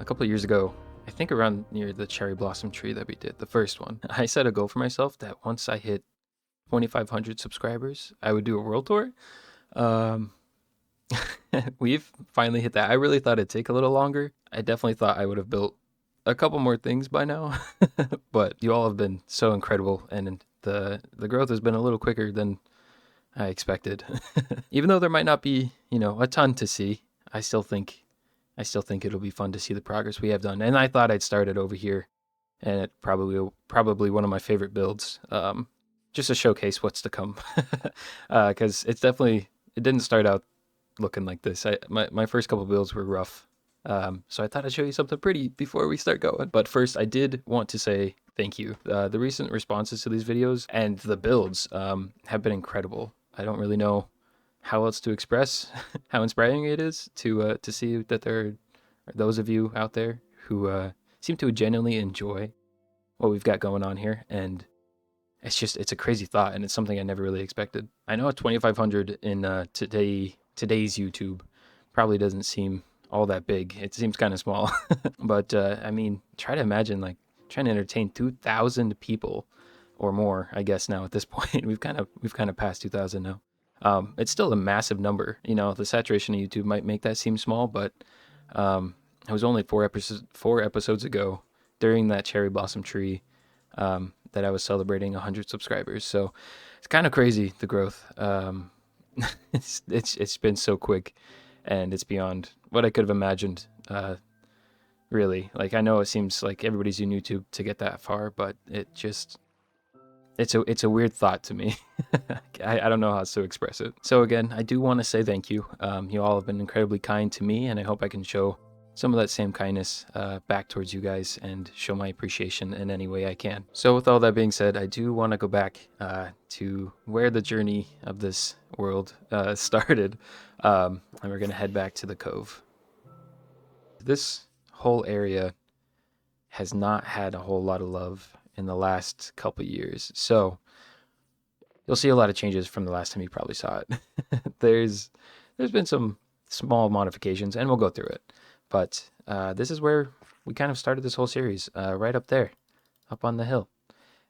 a couple of years ago, I think around near the cherry blossom tree that we did, the first one, I set a goal for myself that once I hit 2,500 subscribers, I would do a world tour. Um, we've finally hit that. I really thought it'd take a little longer. I definitely thought I would have built a couple more things by now, but you all have been so incredible, and the growth has been a little quicker than I expected. Even though there might not be, a ton to see, I still think I still think it'll be fun to see the progress we have done. And I thought I'd start it over here, and it probably one of my favorite builds, just to showcase what's to come. Because it didn't start out looking like this. My first couple builds were rough. So I thought I'd show you something pretty before we start going. But first, I did want to say thank you. The recent responses to these videos and the builds have been incredible. I don't really know how else to express how inspiring it is to see that there are those of you out there who seem to genuinely enjoy what we've got going on here, and it's a crazy thought, and it's something I never really expected. I know 2,500 in today's YouTube probably doesn't seem all that big. It seems kind of small, but I mean, try to imagine like trying to entertain 2,000 people or more. I guess now at this point we've kind of passed 2,000 now. It's still a massive number. The saturation of YouTube might make that seem small, but it was only four episodes ago during that cherry blossom tree that I was celebrating 100 subscribers. So it's kind of crazy, the growth. It's been so quick, and it's beyond what I could have imagined. Really, like I know it seems like everybody's using YouTube to get that far, but it's a weird thought to me. I don't know how else to express it. So again, I do want to say thank you. You all have been incredibly kind to me, and I hope I can show some of that same kindness back towards you guys and show my appreciation in any way I can. So with all that being said, I do want to go back to where the journey of this world started, and we're going to head back to the cove. This whole area has not had a whole lot of love in the last couple years, so you'll see a lot of changes from the last time you probably saw it. there's been some small modifications, and we'll go through it. But this is where we kind of started this whole series, right up there, up on the hill.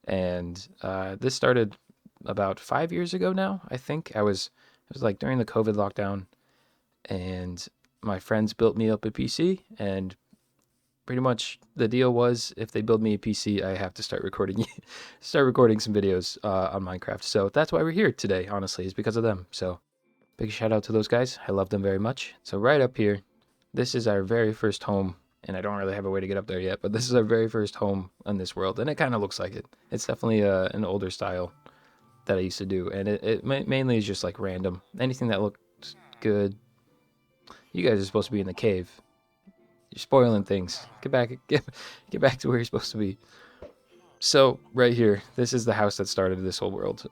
And this started about 5 years ago now, I think. It was like during the COVID lockdown, and my friends built me up a PC, and pretty much the deal was if they build me a PC, I have to start recording some videos on Minecraft. So that's why we're here today, honestly, is because of them. So big shout out to those guys. I love them very much. So right up here, this is our very first home, and I don't really have a way to get up there yet, but this is our very first home on this world, and it kind of looks like it. It's definitely an older style that I used to do, and it mainly is just like random. Anything that looks good. You guys are supposed to be in the cave. You're spoiling things. Get back to where you're supposed to be. So right here, this is the house that started this whole world.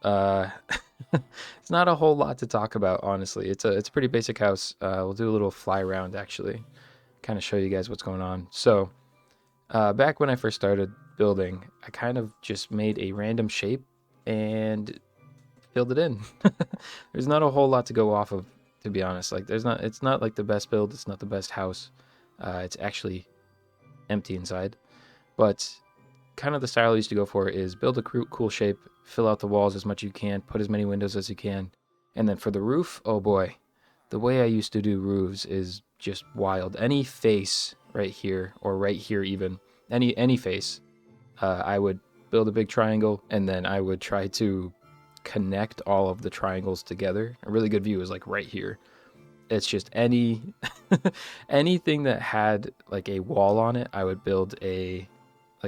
It's not a whole lot to talk about, honestly. It's a pretty basic house. We'll do a little fly around, actually, kind of show you guys what's going on. So back when I first started building, I kind of just made a random shape and filled it in. There's not a whole lot to go off of, to be honest. Like it's not like the best build. It's not the best house. It's actually empty inside, but kind of the style I used to go for is build a cool shape, fill out the walls as much as you can, put as many windows as you can, and then for the roof, oh boy, the way I used to do roofs is just wild. Any face right here, or right here even, any face, I would build a big triangle, and then I would try to connect all of the triangles together. A really good view is like right here. It's just anything that had like a wall on it, I would build a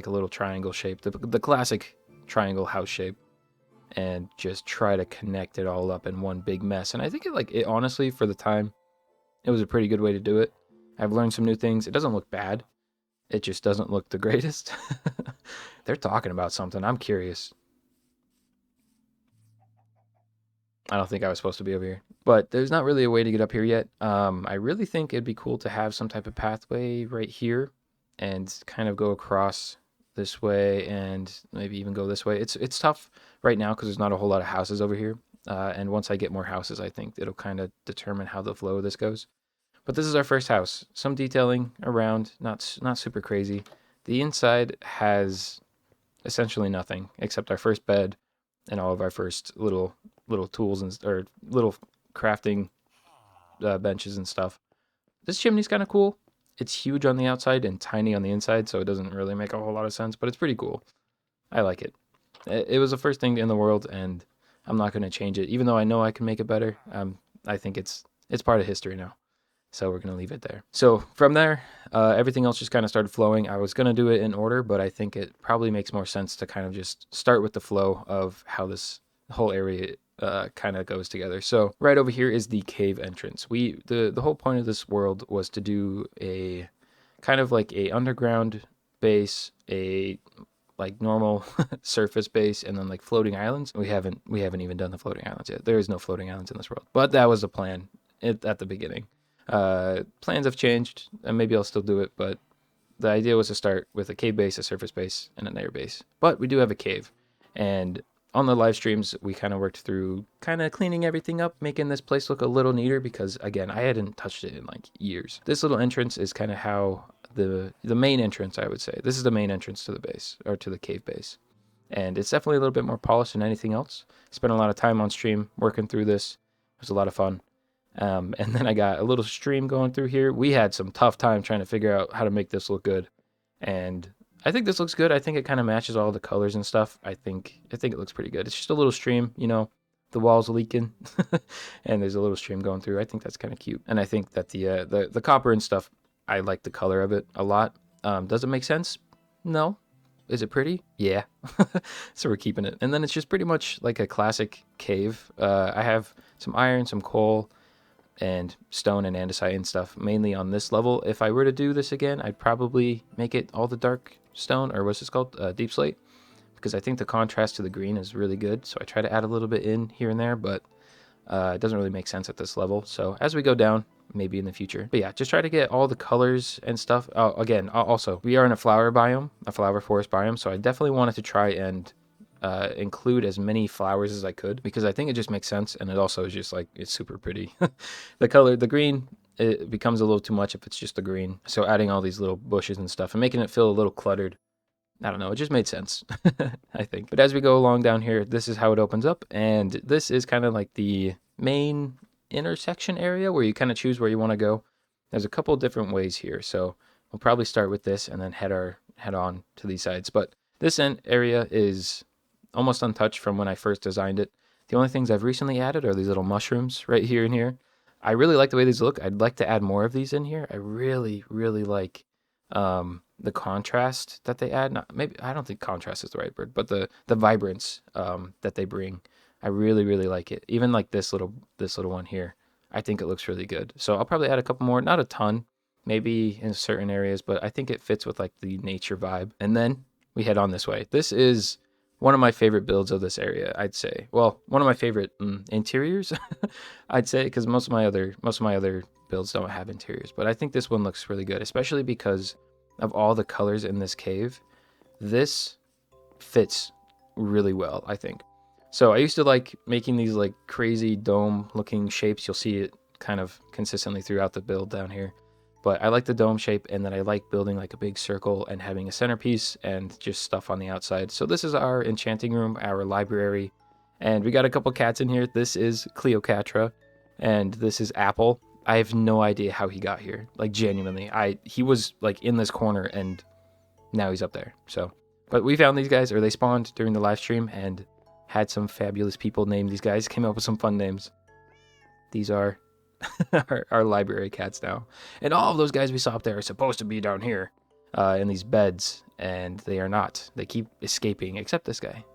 little triangle shape, the classic triangle house shape, and just try to connect it all up in one big mess. And I think it honestly, for the time, it was a pretty good way to do it. I've learned some new things. It doesn't look bad. It just doesn't look the greatest. They're talking about something. I'm curious. I don't think I was supposed to be over here, but there's not really a way to get up here yet. I really think it'd be cool to have some type of pathway right here and kind of go across this way and maybe even go this way. It's tough right now because there's not a whole lot of houses over here. And once I get more houses, I think it'll kind of determine how the flow of this goes. But this is our first house. Some detailing around, not super crazy. The inside has essentially nothing except our first bed and all of our first little tools and or little crafting benches and stuff. This chimney's kind of cool. It's huge on the outside and tiny on the inside, so it doesn't really make a whole lot of sense, but it's pretty cool. I like it. It was the first thing in the world, and I'm not going to change it, even though I know I can make it better. I think it's part of history now, so we're going to leave it there. So from there, everything else just kind of started flowing. I was going to do it in order, but I think it probably makes more sense to kind of just start with the flow of how this whole area kind of goes together. So right over here is the cave entrance. The whole point of this world was to do a kind of like a underground base, a like normal surface base, and then like floating islands. We haven't even done the floating islands yet. There is no floating islands in this world, but that was the plan at the beginning. Plans have changed, and maybe I'll still do it, but the idea was to start with a cave base, a surface base, and an air base. But we do have a cave, and on the live streams, we kind of worked through kind of cleaning everything up, making this place look a little neater because, again, I hadn't touched it in like years. This little entrance is kind of how the main entrance, I would say. This is the main entrance to the base, or to the cave base. And it's definitely a little bit more polished than anything else. Spent a lot of time on stream working through this. It was a lot of fun. And then I got a little stream going through here. We had some tough time trying to figure out how to make this look good. And I think this looks good. I think it kind of matches all the colors and stuff. I think it looks pretty good. It's just a little stream, you know, the walls leaking and there's a little stream going through. I think that's kind of cute. And I think that the copper and stuff, I like the color of it a lot. Does it make sense? No. Is it pretty? Yeah. So we're keeping it. And then it's just pretty much like a classic cave. I have some iron, some coal, and stone and andesite and stuff mainly on this level. If I were to do this again, I'd probably make it all the dark stone, or what's this called, deep slate, because I think the contrast to the green is really good. So I try to add a little bit in here and there, but it doesn't really make sense at this level. So as we go down, maybe in the future. But yeah, just try to get all the colors and stuff. Oh, again, also, we are in a flower biome, a flower forest biome, so I definitely wanted to try and include as many flowers as I could, because I think it just makes sense, and it also is just like, it's super pretty. The color, the green, it becomes a little too much if it's just the green. So adding all these little bushes and stuff and making it feel a little cluttered, I don't know, it just made sense, I think. But as we go along down here, this is how it opens up, and this is kind of like the main intersection area where you kind of choose where you want to go. There's a couple different ways here, so we'll probably start with this and then head on to these sides. But this end area is almost untouched from when I first designed it. The only things I've recently added are these little mushrooms right here and here. I really like the way these look. I'd like to add more of these in here. I really, really like the contrast that they add. Maybe I don't think contrast is the right word, but the vibrance that they bring. I really, really like it. Even like this little one here. I think it looks really good. So I'll probably add a couple more, not a ton, maybe in certain areas, but I think it fits with like the nature vibe. And then we head on this way. This is one of my favorite builds of this area, I'd say. Well, one of my favorite interiors, I'd say, because most of my other builds don't have interiors. But I think this one looks really good, especially because of all the colors in this cave. This fits really well, I think. So I used to like making these like crazy dome looking shapes. You'll see it kind of consistently throughout the build down here. But I like the dome shape, and then I like building like a big circle and having a centerpiece and just stuff on the outside. So this is our enchanting room, our library, and we got a couple cats in here. This is Cleopatra, and this is Apple. I have no idea how he got here. Like genuinely, he was like in this corner, and now he's up there. So, but we found these guys, or they spawned during the live stream, and had some fabulous people name these guys. Came up with some fun names. These are our library cats now, and all of those guys we saw up there are supposed to be down here in these beds, and they are not. They keep escaping, except this guy.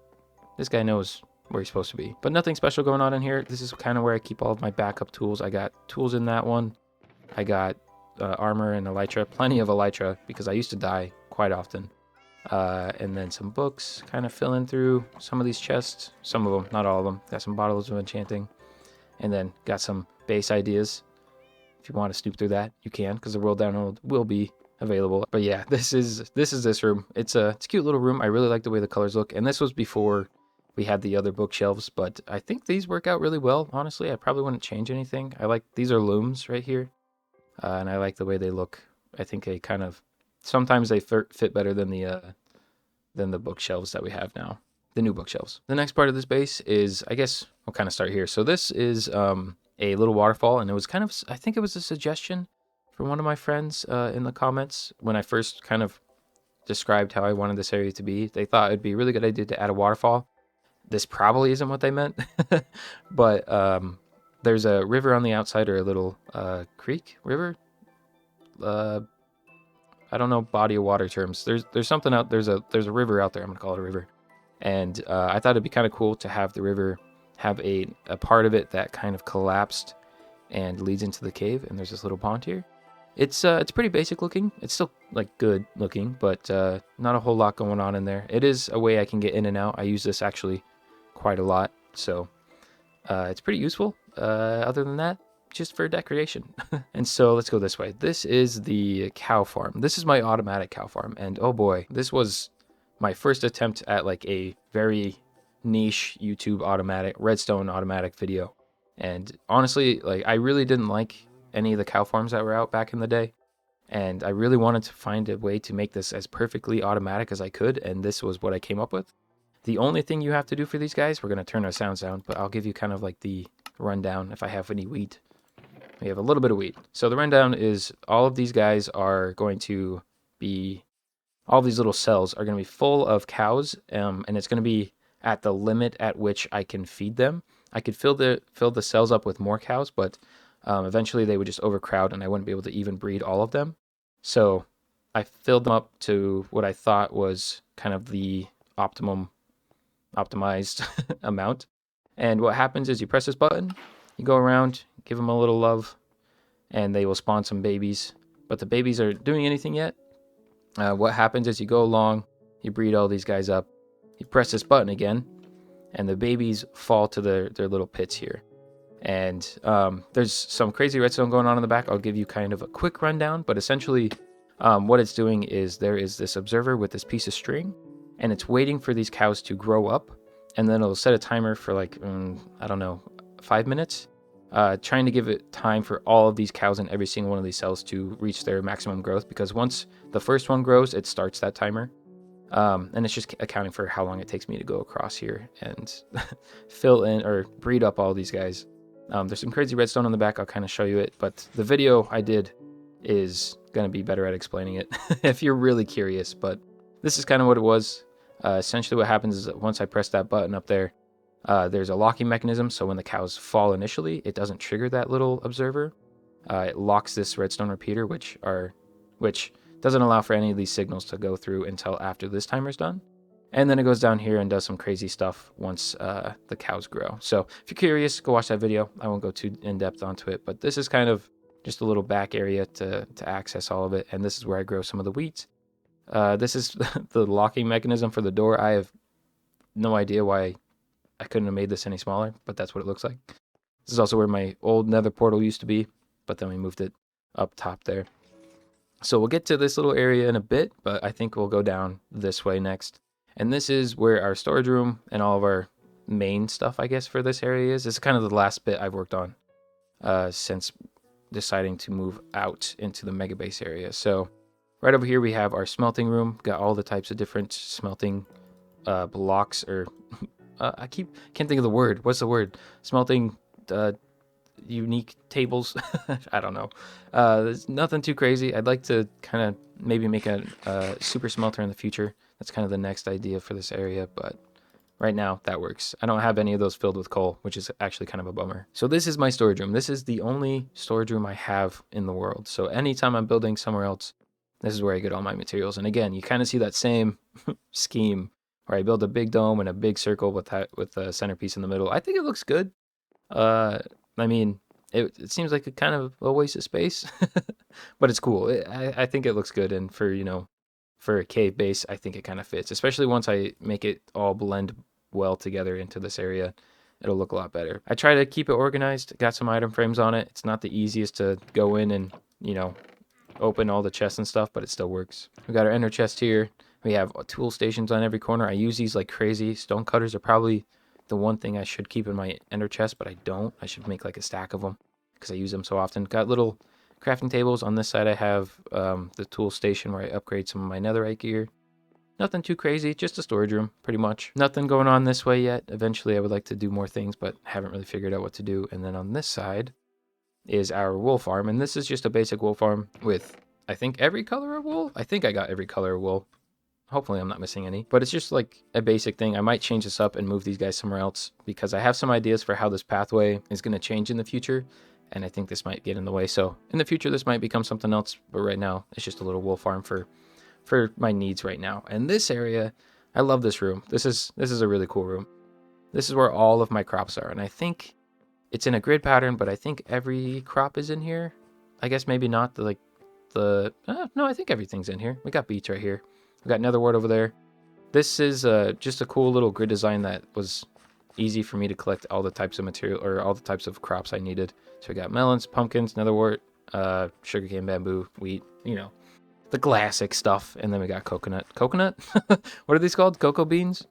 This guy knows where he's supposed to be, but nothing special going on in here. This is kind of where I keep all of my backup tools. I got tools in that one. I got armor and elytra, plenty of elytra, because I used to die quite often. And then some books, kind of filling through some of these chests. Some of them, not all of them. Got some bottles of enchanting, and then got some base ideas. If you want to snoop through that, you can, because the world download will be available. But yeah, this is this room. It's a cute little room. I really like the way the colors look, and this was before we had the other bookshelves, but I think these work out really well. Honestly, I probably wouldn't change anything. I like, these are looms right here. and I like the way they look. I think they kind of sometimes they fit better than the bookshelves that we have now, the new bookshelves. The next part of this base is, I guess we'll kind of start here. So this is a little waterfall, and it was kind of, I think it was a suggestion from one of my friends in the comments when I first kind of described how I wanted this area to be. They thought it'd be a really good idea to add a waterfall. This probably isn't what they meant, but there's a river on the outside, or a little creek, river. I don't know body of water terms. There's something out. There's a river out there. I'm gonna call it a river, and I thought it'd be kind of cool to have the river have a part of it that kind of collapsed and leads into the cave. And there's this little pond here. It's pretty basic looking. It's still like good looking, but not a whole lot going on in there. It is a way I can get in and out. I use this actually quite a lot, so it's pretty useful. Other than that, just for decoration. And so let's go this way. This is the cow farm. This is my automatic cow farm, and oh boy, this was my first attempt at like a very niche YouTube automatic redstone automatic video. And honestly, like, I really didn't like any of the cow farms that were out back in the day, and I really wanted to find a way to make this as perfectly automatic as I could, and this was what I came up with. The only thing you have to do for these guys, we're going to turn our sounds down, but I'll give you kind of like the rundown if I have any wheat. We have a little bit of wheat. So the rundown is all of these guys are going to be, all these little cells are going to be full of cows, and it's going to be at the limit at which I can feed them. I could fill the cells up with more cows, but eventually they would just overcrowd and I wouldn't be able to even breed all of them. So I filled them up to what I thought was kind of the optimized amount. And what happens is you press this button, you go around, give them a little love, and they will spawn some babies. But the babies aren't doing anything yet. What happens is you go along, you breed all these guys up, you press this button again, and the babies fall to their little pits here. And there's some crazy redstone going on in the back. I'll give you kind of a quick rundown, but essentially what it's doing is there is this observer with this piece of string, and it's waiting for these cows to grow up, and then it'll set a timer for like, I don't know, 5 minutes, trying to give it time for all of these cows in every single one of these cells to reach their maximum growth, because once the first one grows, it starts that timer. And it's just accounting for how long it takes me to go across here and fill in or breed up all these guys. There's some crazy redstone on the back. I'll kind of show you it, but the video I did is going to be better at explaining it if you're really curious. But this is kind of what it was. Essentially what happens is that once I press that button up there, there's a locking mechanism, so when the cows fall initially, it doesn't trigger that little observer. It locks this redstone repeater, which doesn't allow for any of these signals to go through until after this timer's done. And then it goes down here and does some crazy stuff once the cows grow. So if you're curious, go watch that video. I won't go too in-depth onto it, but this is kind of just a little back area to access all of it, and this is where I grow some of the wheat. This is the locking mechanism for the door. I have no idea why I couldn't have made this any smaller, but that's what it looks like. This is also where my old Nether Portal used to be, but then we moved it up top there. So we'll get to this little area in a bit, but I think we'll go down this way next. And this is where our storage room and all of our main stuff, I guess, for this area is. This is kind of the last bit I've worked on since deciding to move out into the mega base area. So right over here we have our smelting room. Got all the types of different smelting blocks, or can't think of the word. What's the word? Smelting unique tables. I don't know. There's nothing too crazy. I'd like to kind of maybe make a super smelter in the future. That's kind of the next idea for this area, but right now that works. I don't have any of those filled with coal, which is actually kind of a bummer. So this is my storage room. This is the only storage room I have in the world. So anytime I'm building somewhere else, this is where I get all my materials. And again, you kind of see that same scheme where I build a big dome and a big circle with a centerpiece in the middle. I think it looks good. I mean, it seems like a kind of a waste of space, but it's cool. I think it looks good, and for a cave base, I think it kind of fits, especially once I make it all blend well together into this area. It'll look a lot better. I try to keep it organized. Got some item frames on it. It's not the easiest to go in and, open all the chests and stuff, but it still works. We got our ender chest here. We have tool stations on every corner. I use these like crazy. Stone cutters are probably the one thing I should keep in my ender chest, but I don't. I should make like a stack of them because I use them so often. Got little Crafting tables. On this side I have the tool station where I upgrade some of my netherite gear. Nothing too crazy, just a storage room, pretty much. Nothing going on this way yet. Eventually I would like to do more things, but haven't really figured out what to do. And then on this side is our wool farm, and this is just a basic wool farm with, I think, every color of wool. I think I got every color of wool. Hopefully I'm not missing any, but it's just like a basic thing. I might change this up and move these guys somewhere else because I have some ideas for how this pathway is going to change in the future, and I think this might get in the way. So in the future this might become something else, but right now it's just a little wool farm for my needs right now. And this area, I love this room. This is a really cool room. This is where all of my crops are, and I think it's in a grid pattern, but I think every crop is in here. I guess maybe not no, I think everything's in here. We got beets right here. We got nether wart over there. This is just a cool little grid design that was easy for me to collect all the types of material, or all the types of crops I needed. So we got melons, pumpkins, nether wart, sugarcane, bamboo, wheat, you know, the classic stuff. And then we got coconut. Coconut? What are these called? Cocoa beans?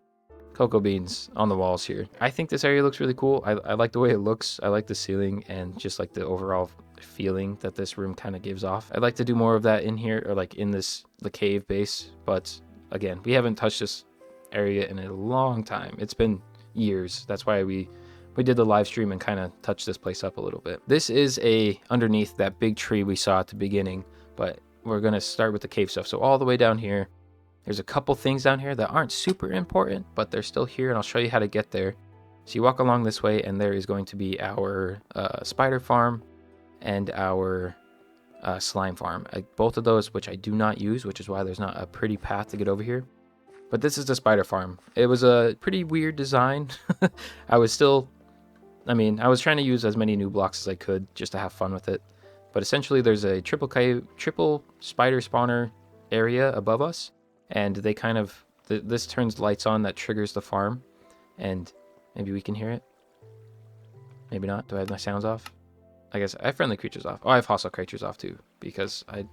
Cocoa beans on the walls here. I think this area looks really cool. I like the way it looks. I like the ceiling and just like the overall feeling that this room kind of gives off. I'd like to do more of that in here, or like in the cave base, but again, we haven't touched this area in a long time. It's been years. That's why we did the live stream and kind of touched this place up a little bit. This is underneath that big tree we saw at the beginning, but we're gonna start with the cave stuff. So all the way down here, there's a couple things down here that aren't super important, but they're still here, and I'll show you how to get there. So you walk along this way, and there is going to be our spider farm and our slime farm. Both of those, which I do not use, which is why there's not a pretty path to get over here. But this is the spider farm. It was a pretty weird design. I was trying to use as many new blocks as I could just to have fun with it. But essentially, there's a triple spider spawner area above us. And they kind of, this turns lights on that triggers the farm, and maybe we can hear it. Maybe not. Do I have my sounds off? I guess I have friendly creatures off. Oh, I have hostile creatures off too, because I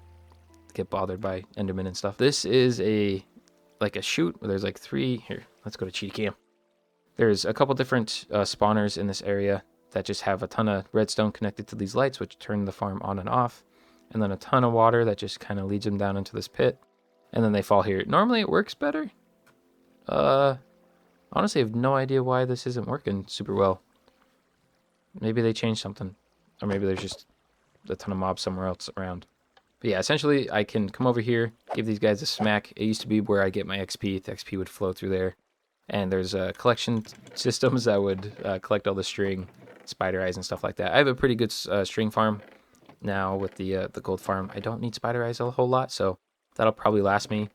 get bothered by Enderman and stuff. This is like a chute where there's like 3, here, let's go to cheat cam. There's a couple different spawners in this area that just have a ton of redstone connected to these lights, which turn the farm on and off. And then a ton of water that just kind of leads them down into this pit. And then they fall here. Normally it works better. Honestly, I have no idea why this isn't working super well. Maybe they changed something. Or maybe there's just a ton of mobs somewhere else around. But yeah, essentially I can come over here, give these guys a smack. It used to be where I get my XP. The XP would flow through there. And there's collection systems that would collect all the string, spider eyes, and stuff like that. I have a pretty good string farm now with the gold farm. I don't need spider eyes a whole lot, so that'll probably last me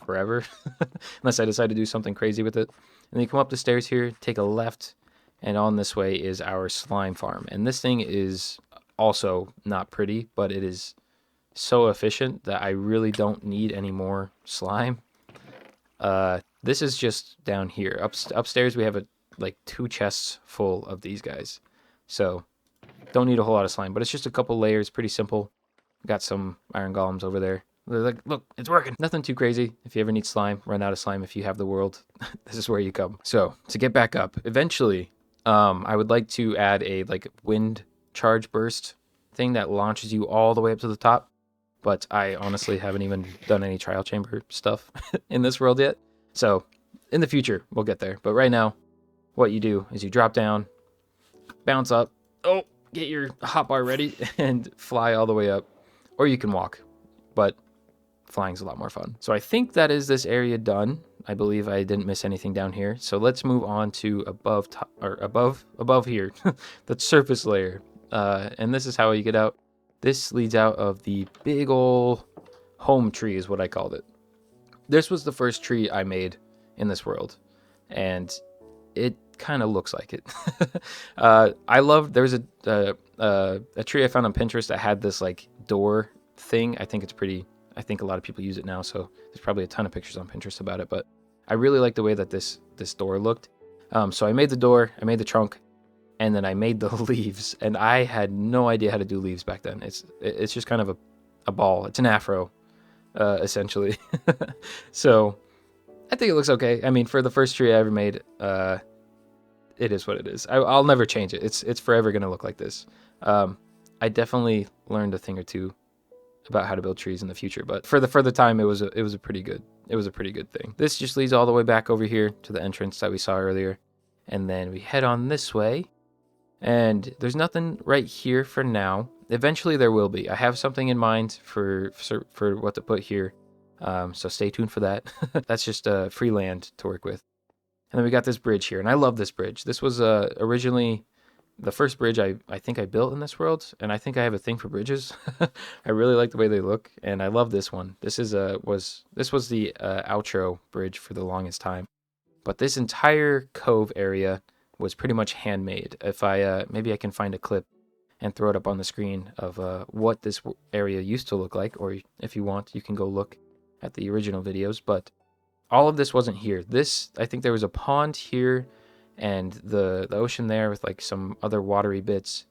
forever, unless I decide to do something crazy with it. And then you come up the stairs here, take a left, and on this way is our slime farm. And this thing is also not pretty, but it is so efficient that I really don't need any more slime. This is just down here. Upstairs we have like 2 chests full of these guys. So don't need a whole lot of slime, but it's just a couple layers, pretty simple. Got some iron golems over there. They're like, look, it's working. Nothing too crazy. If you ever need slime, run out of slime if you have the world, this is where you come. So to get back up, eventually, I would like to add a like wind charge burst thing that launches you all the way up to the top. But I honestly haven't even done any trial chamber stuff in this world yet. So in the future, we'll get there. But right now, what you do is you drop down, bounce up, get your hotbar ready, and fly all the way up. Or you can walk, but flying's a lot more fun. So I think that is this area done. I believe I didn't miss anything down here. So let's move on to above here, the surface layer. And this is how you get out. This leads out of the big ol' home tree is what I called it. This was the first tree I made in this world, and it kind of looks like it. There's a tree I found on Pinterest that had this like door thing. I think a lot of people use it now, so there's probably a ton of pictures on Pinterest about it, but I really like the way that this door looked. So I made the door, I made the trunk, and then I made the leaves, and I had no idea how to do leaves back then. It's just kind of a ball. It's an afro, essentially. So I think it looks okay. I mean, for the first tree I ever made, it is what it is. I'll never change it. It's forever gonna look like this. I I definitely learned a thing or two about how to build trees in the future, but for the time, it was a pretty good thing. This just leads all the way back over here to the entrance that we saw earlier, and then we head on this way. And there's nothing right here for now. Eventually there will be. I have something in mind for what to put here, so stay tuned for that. That's just free land to work with. And then we got this bridge here, and I love this bridge. This was originally the first bridge I think I built in this world, and I think I have a thing for bridges. I really like the way they look, and I love this one. This is was the outro bridge for the longest time. But this entire cove area was pretty much handmade. If I maybe I can find a clip and throw it up on the screen of what this area used to look like, or if you want, you can go look at the original videos. But all of this wasn't here. This, I think there was a pond here and the ocean there with like some other watery bits.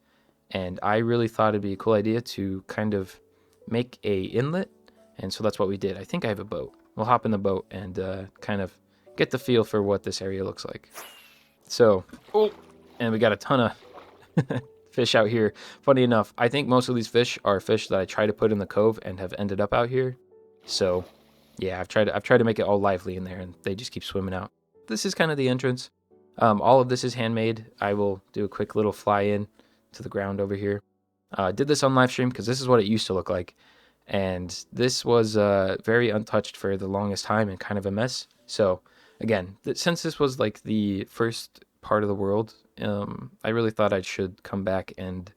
And I really thought it'd be a cool idea to kind of make a inlet. And so that's what we did. I think I have a boat. We'll hop in the boat and kind of get the feel for what this area looks like. So, and we got a ton of fish out here. Funny enough, I think most of these fish are fish that I try to put in the cove and have ended up out here. So, yeah, I've tried to make it all lively in there, and they just keep swimming out. This is kind of the entrance. All of this is handmade. I will do a quick little fly in to the ground over here. Did this on live stream because this is what it used to look like, and this was very untouched for the longest time and kind of a mess. So, again, since this was like the first part of the world, I really thought I should come back and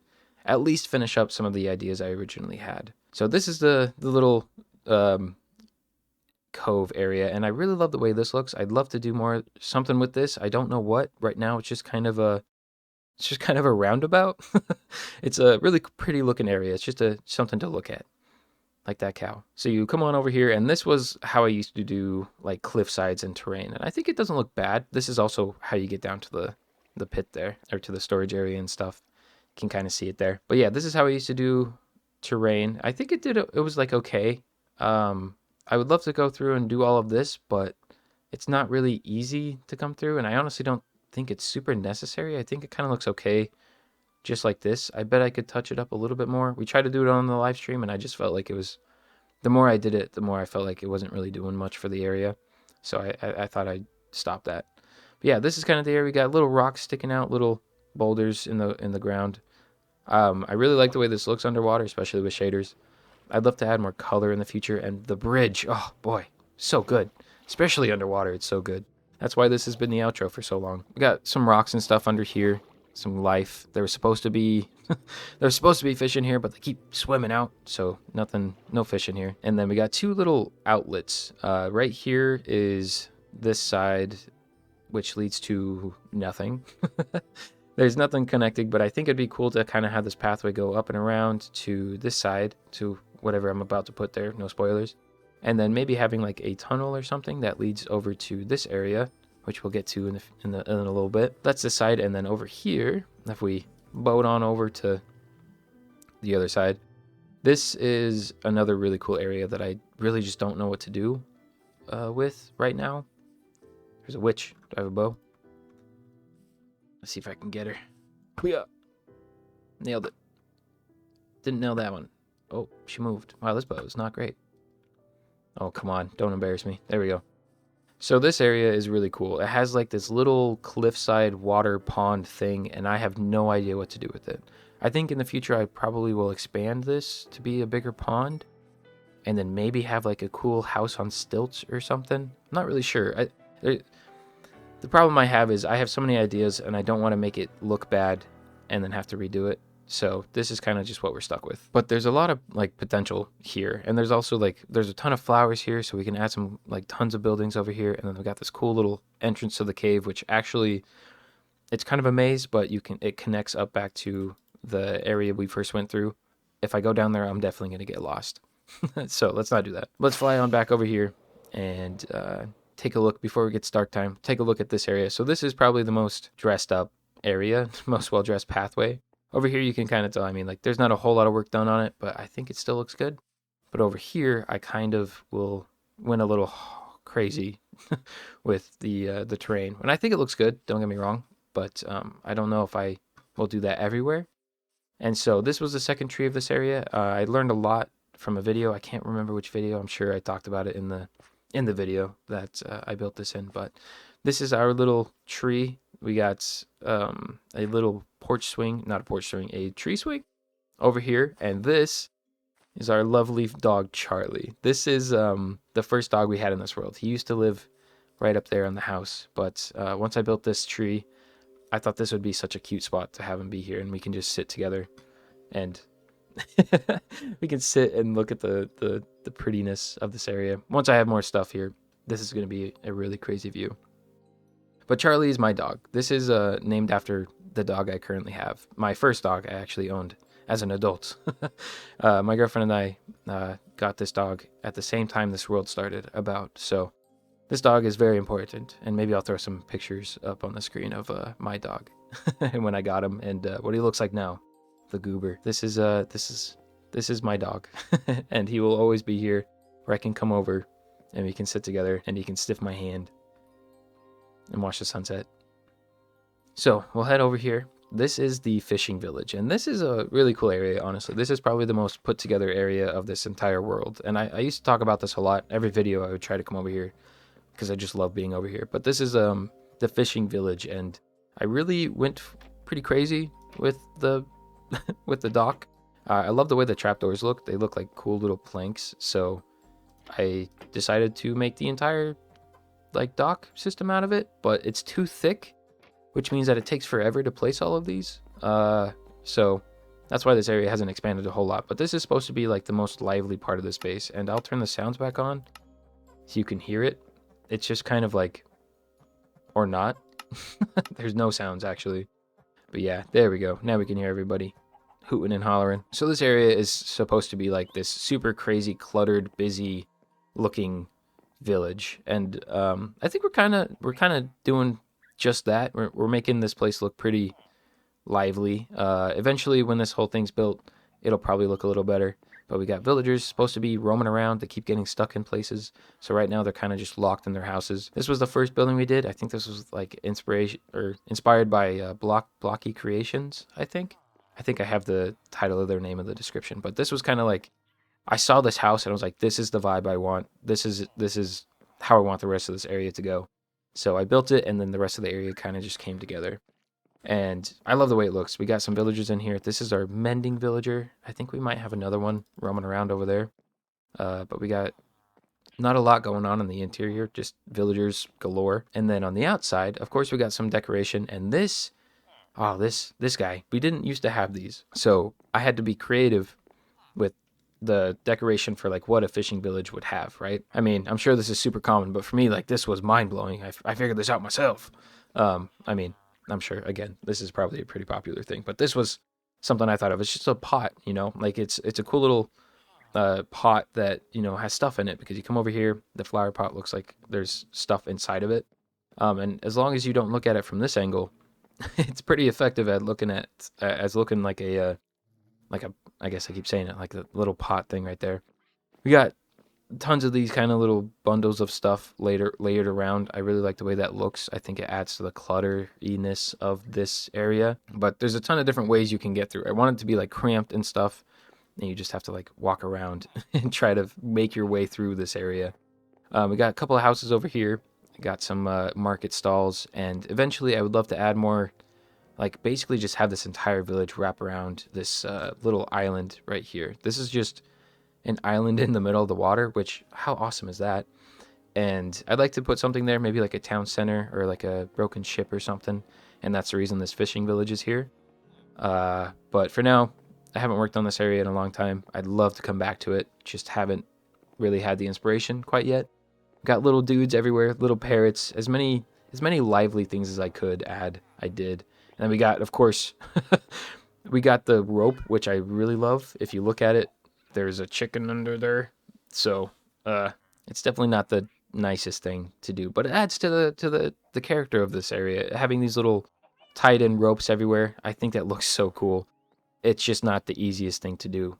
at least finish up some of the ideas I originally had. So this is the little cove area, and I really love the way this looks. I'd love to do something with this. I don't know what. Right now it's just kind of a roundabout. It's a really pretty looking area. It's just something to look at. Like that cow. So you come on over here, and this was how I used to do like cliff sides and terrain, and I think it doesn't look bad. This is also how you get down to the pit there, or to the storage area and stuff. You can kind of see it there. But yeah, this is how I used to do terrain. I think it was like okay. I would love to go through and do all of this, but it's not really easy to come through, and I honestly don't think it's super necessary. I think it kind of looks okay just like this. I bet I could touch it up a little bit more. We tried to do it on the live stream, and I just felt like it was, the more I did it, the more I felt like it wasn't really doing much for the area. So I thought I'd stop that. But yeah, this is kind of the area. We got little rocks sticking out, little boulders in the ground. I really like the way this looks underwater, especially with shaders. I'd love to add more color in the future, and the bridge, oh boy, so good. Especially underwater, it's so good. That's why this has been the outro for so long. We got some rocks and stuff under here, some life. There was supposed to be fish in here, but they keep swimming out, so no fish in here. And then we got two little outlets. Right here is this side, which leads to nothing. There's nothing connected, but I think it'd be cool to kind of have this pathway go up and around to this side, to whatever I'm about to put there, no spoilers. And then maybe having like a tunnel or something that leads over to this area, which we'll get to in a little bit. That's the side, and then over here, if we boat on over to the other side, this is another really cool area that I really just don't know what to do with right now. There's a witch. Do I have a bow? Let's see if I can get her. Yeah. Nailed it. Didn't nail that one. Oh, she moved. Wow, this bow is not great. Oh, come on. Don't embarrass me. There we go. So this area is really cool. It has like this little cliffside water pond thing, and I have no idea what to do with it. I think in the future I probably will expand this to be a bigger pond, and then maybe have like a cool house on stilts or something. I'm not really sure. The problem I have is I have so many ideas, and I don't want to make it look bad and then have to redo it. So this is kind of just what we're stuck with. But there's a lot of like potential here. And there's also like, there's a ton of flowers here. So we can add some like tons of buildings over here. And then we got this cool little entrance to the cave, which actually, it's kind of a maze, but it connects up back to the area we first went through. If I go down there, I'm definitely going to get lost. So let's not do that. Let's fly on back over here and take a look before it gets dark time. Take a look at this area. So this is probably the most dressed up area, most well-dressed pathway. Over here, you can kind of tell, I mean, like, there's not a whole lot of work done on it, but I think it still looks good. But over here, I kind of will went a little crazy with the terrain. And I think it looks good, don't get me wrong, but I don't know if I will do that everywhere. And so this was the second tree of this area. I learned a lot from a video. I can't remember which video. I'm sure I talked about it in the video that I built this in. But this is our little tree. We got a little porch swing, not a porch swing, a tree swing over here. And this is our lovely dog, Charlie. This is the first dog we had in this world. He used to live right up there in the house. But once I built this tree, I thought this would be such a cute spot to have him be here. And we can just sit together and we can sit and look at the prettiness of this area. Once I have more stuff here, this is going to be a really crazy view. But Charlie is my dog. This is named after the dog I currently have. My first dog I actually owned as an adult. My girlfriend and I got this dog at the same time this world started about. So this dog is very important. And maybe I'll throw some pictures up on the screen of my dog and when I got him and what he looks like now. The goober. This is my dog. And he will always be here where I can come over and we can sit together and he can sniff my hand and watch the sunset. So we'll head over here. This is the fishing village, and this is a really cool area, honestly. This is probably the most put together area of this entire world. And I used to talk about this a lot. Every video I would try to come over here because I just love being over here. But this is the fishing village, and I really went pretty crazy with the with the dock. I love the way the trapdoors look. They look like cool little planks. So I decided to make the entire like dock system out of it, but it's too thick, which means that it takes forever to place all of these. So that's why this area hasn't expanded a whole lot. But this is supposed to be like the most lively part of the space. And I'll turn the sounds back on so you can hear it. It's just kind of like, or not. There's no sounds actually. But yeah, there we go. Now we can hear everybody hooting and hollering. So this area is supposed to be like this super crazy, cluttered, busy looking village. And I think we're kind of doing just that. We're making this place look pretty lively. Eventually, when this whole thing's built, it'll probably look a little better. But we got villagers supposed to be roaming around. They keep getting stuck in places. So right now they're kind of just locked in their houses. This was the first building we did. I think this was like inspired by Blocky Creations, I think. I think I have the title of their name in the description. But this was kind of like, I saw this house and I was like, this is the vibe I want. This is how I want the rest of this area to go. So I built it, and then the rest of the area kind of just came together. And I love the way it looks. We got some villagers in here. This is our mending villager. I think we might have another one roaming around over there. But we got not a lot going on in the interior, just villagers galore. And then on the outside, of course, we got some decoration. And this guy, we didn't used to have these. So I had to be creative with the decoration for like what a fishing village would have, right? I mean, I'm sure this is super common, but for me, like this was mind blowing. I figured this out myself. I mean, I'm sure, again, this is probably a pretty popular thing, but this was something I thought of. It's just a pot, you know, like it's a cool little pot that, you know, has stuff in it, because you come over here, the flower pot looks like there's stuff inside of it. And as long as you don't look at it from this angle, it's pretty effective at looking like a I guess I keep saying it, like a little pot thing right there. We got tons of these kind of little bundles of stuff layered around. I really like the way that looks. I think it adds to the clutteriness of this area. But there's a ton of different ways you can get through. I want it to be like cramped and stuff, and you just have to like walk around and try to make your way through this area. We got a couple of houses over here. Got some market stalls, and eventually I would love to add more, like basically just have this entire village wrap around this little island right here. This is just an island in the middle of the water, which, how awesome is that? And I'd like to put something there, maybe like a town center or like a broken ship or something. And that's the reason this fishing village is here. But for now, I haven't worked on this area in a long time. I'd love to come back to it. Just haven't really had the inspiration quite yet. Got little dudes everywhere, little parrots, as many lively things as I could add, I did. And then we got, of course, we got the rope, which I really love. If you look at it, there's a chicken under there. So it's definitely not the nicest thing to do, but it adds to the character of this area. Having these little tied in ropes everywhere, I think that looks so cool. It's just not the easiest thing to do.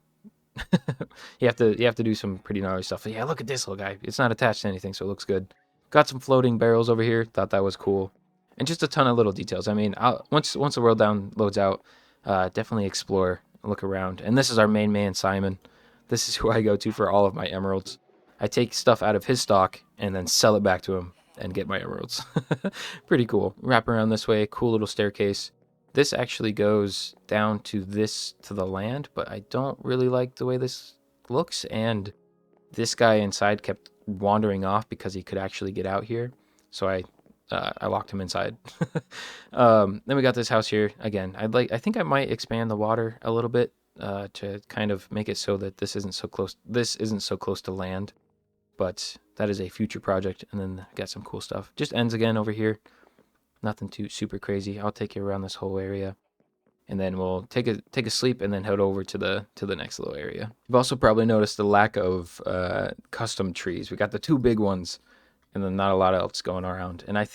you have to do some pretty gnarly stuff. But yeah, look at this little guy. It's not attached to anything, so it looks good. Got some floating barrels over here. Thought that was cool. And just a ton of little details. I mean, once the world downloads out, definitely explore look around. And this is our main man, Simon. This is who I go to for all of my emeralds. I take stuff out of his stock and then sell it back to him and get my emeralds. Pretty cool. Wrap around this way, cool little staircase. This actually goes down to the land, but I don't really like the way this looks. And this guy inside kept wandering off because he could actually get out here. So I locked him inside. Then we got this house here. Again, I think I might expand the water a little bit to kind of make it so that this isn't so close. This isn't so close to land, but that is a future project. And then got some cool stuff. Just ends again over here. Nothing too super crazy. I'll take you around this whole area, and then we'll take a sleep and then head over to the next little area. You've also probably noticed the lack of custom trees. We got the two big ones, and then not a lot else going around. And I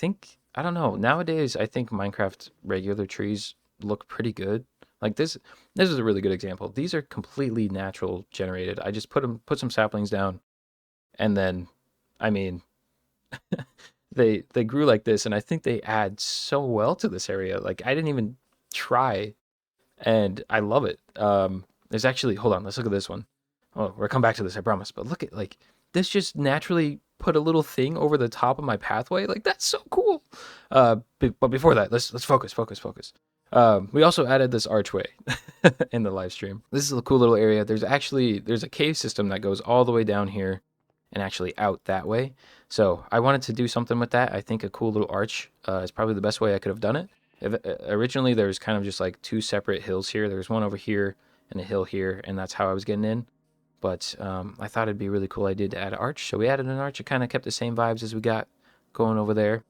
don't know, nowadays I think Minecraft regular trees look pretty good. Like this is a really good example. These are completely natural generated. I just put some saplings down, and then, I mean, they grew like this, and I think they add so well to this area. Like, I didn't even try, and I love it. There's actually, hold on, let's look at this one. Oh, we'll come back to this, I promise. But look at, like, this just naturally put a little thing over the top of my pathway. Like, that's so cool. But before that, let's focus. We also added this archway in the live stream. This is a cool little area. There's a cave system that goes all the way down here and actually out that way. So I wanted to do something with that. I think a cool little arch is probably the best way I could have done it. Originally, there was kind of just like two separate hills here. There was one over here and a hill here, and that's how I was getting in. But I thought it'd be a really cool idea to add an arch. So we added an arch. It kind of kept the same vibes as we got going over there.